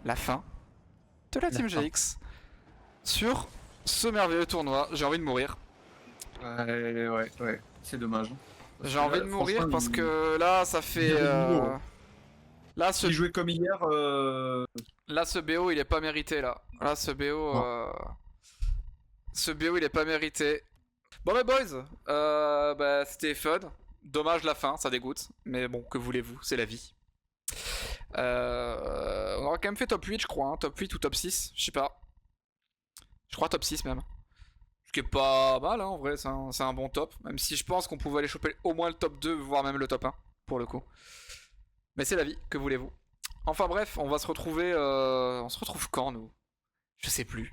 la fin de la Team GX sur ce merveilleux tournoi. J'ai envie de mourir. Ouais, c'est dommage. J'ai envie de mourir parce que là ça fait... Là, il jouait comme hier. Là, ce BO il est pas mérité là. Là, ce BO... Ce BO il est pas mérité. Bon mais boys, bah, c'était fun. Dommage la fin, ça dégoûte. Mais bon, que voulez-vous, c'est la vie. On aurait quand même fait top 8 je crois, hein. Top 8 ou top 6, je sais pas. Je crois top 6 même. Ce qui est pas mal hein, en vrai, c'est un bon top. Même si je pense qu'on pouvait aller choper au moins le top 2, voire même le top 1, pour le coup. Mais c'est la vie, que voulez-vous. Enfin bref, on va se retrouver... On se retrouve quand nous? Je sais plus.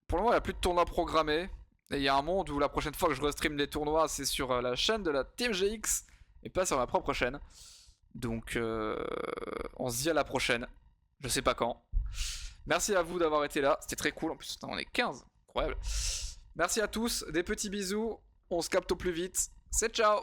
Pour le moment il n'y a plus de tournois programmés. Et il y a un monde où la prochaine fois que je restream des tournois, c'est sur la chaîne de la Team GX. Et pas sur ma propre chaîne. Donc on se dit à la prochaine. Je sais pas quand. Merci à vous d'avoir été là, c'était très cool. En plus on est 15, incroyable. Merci à tous, des petits bisous. On se capte au plus vite. C'est ciao.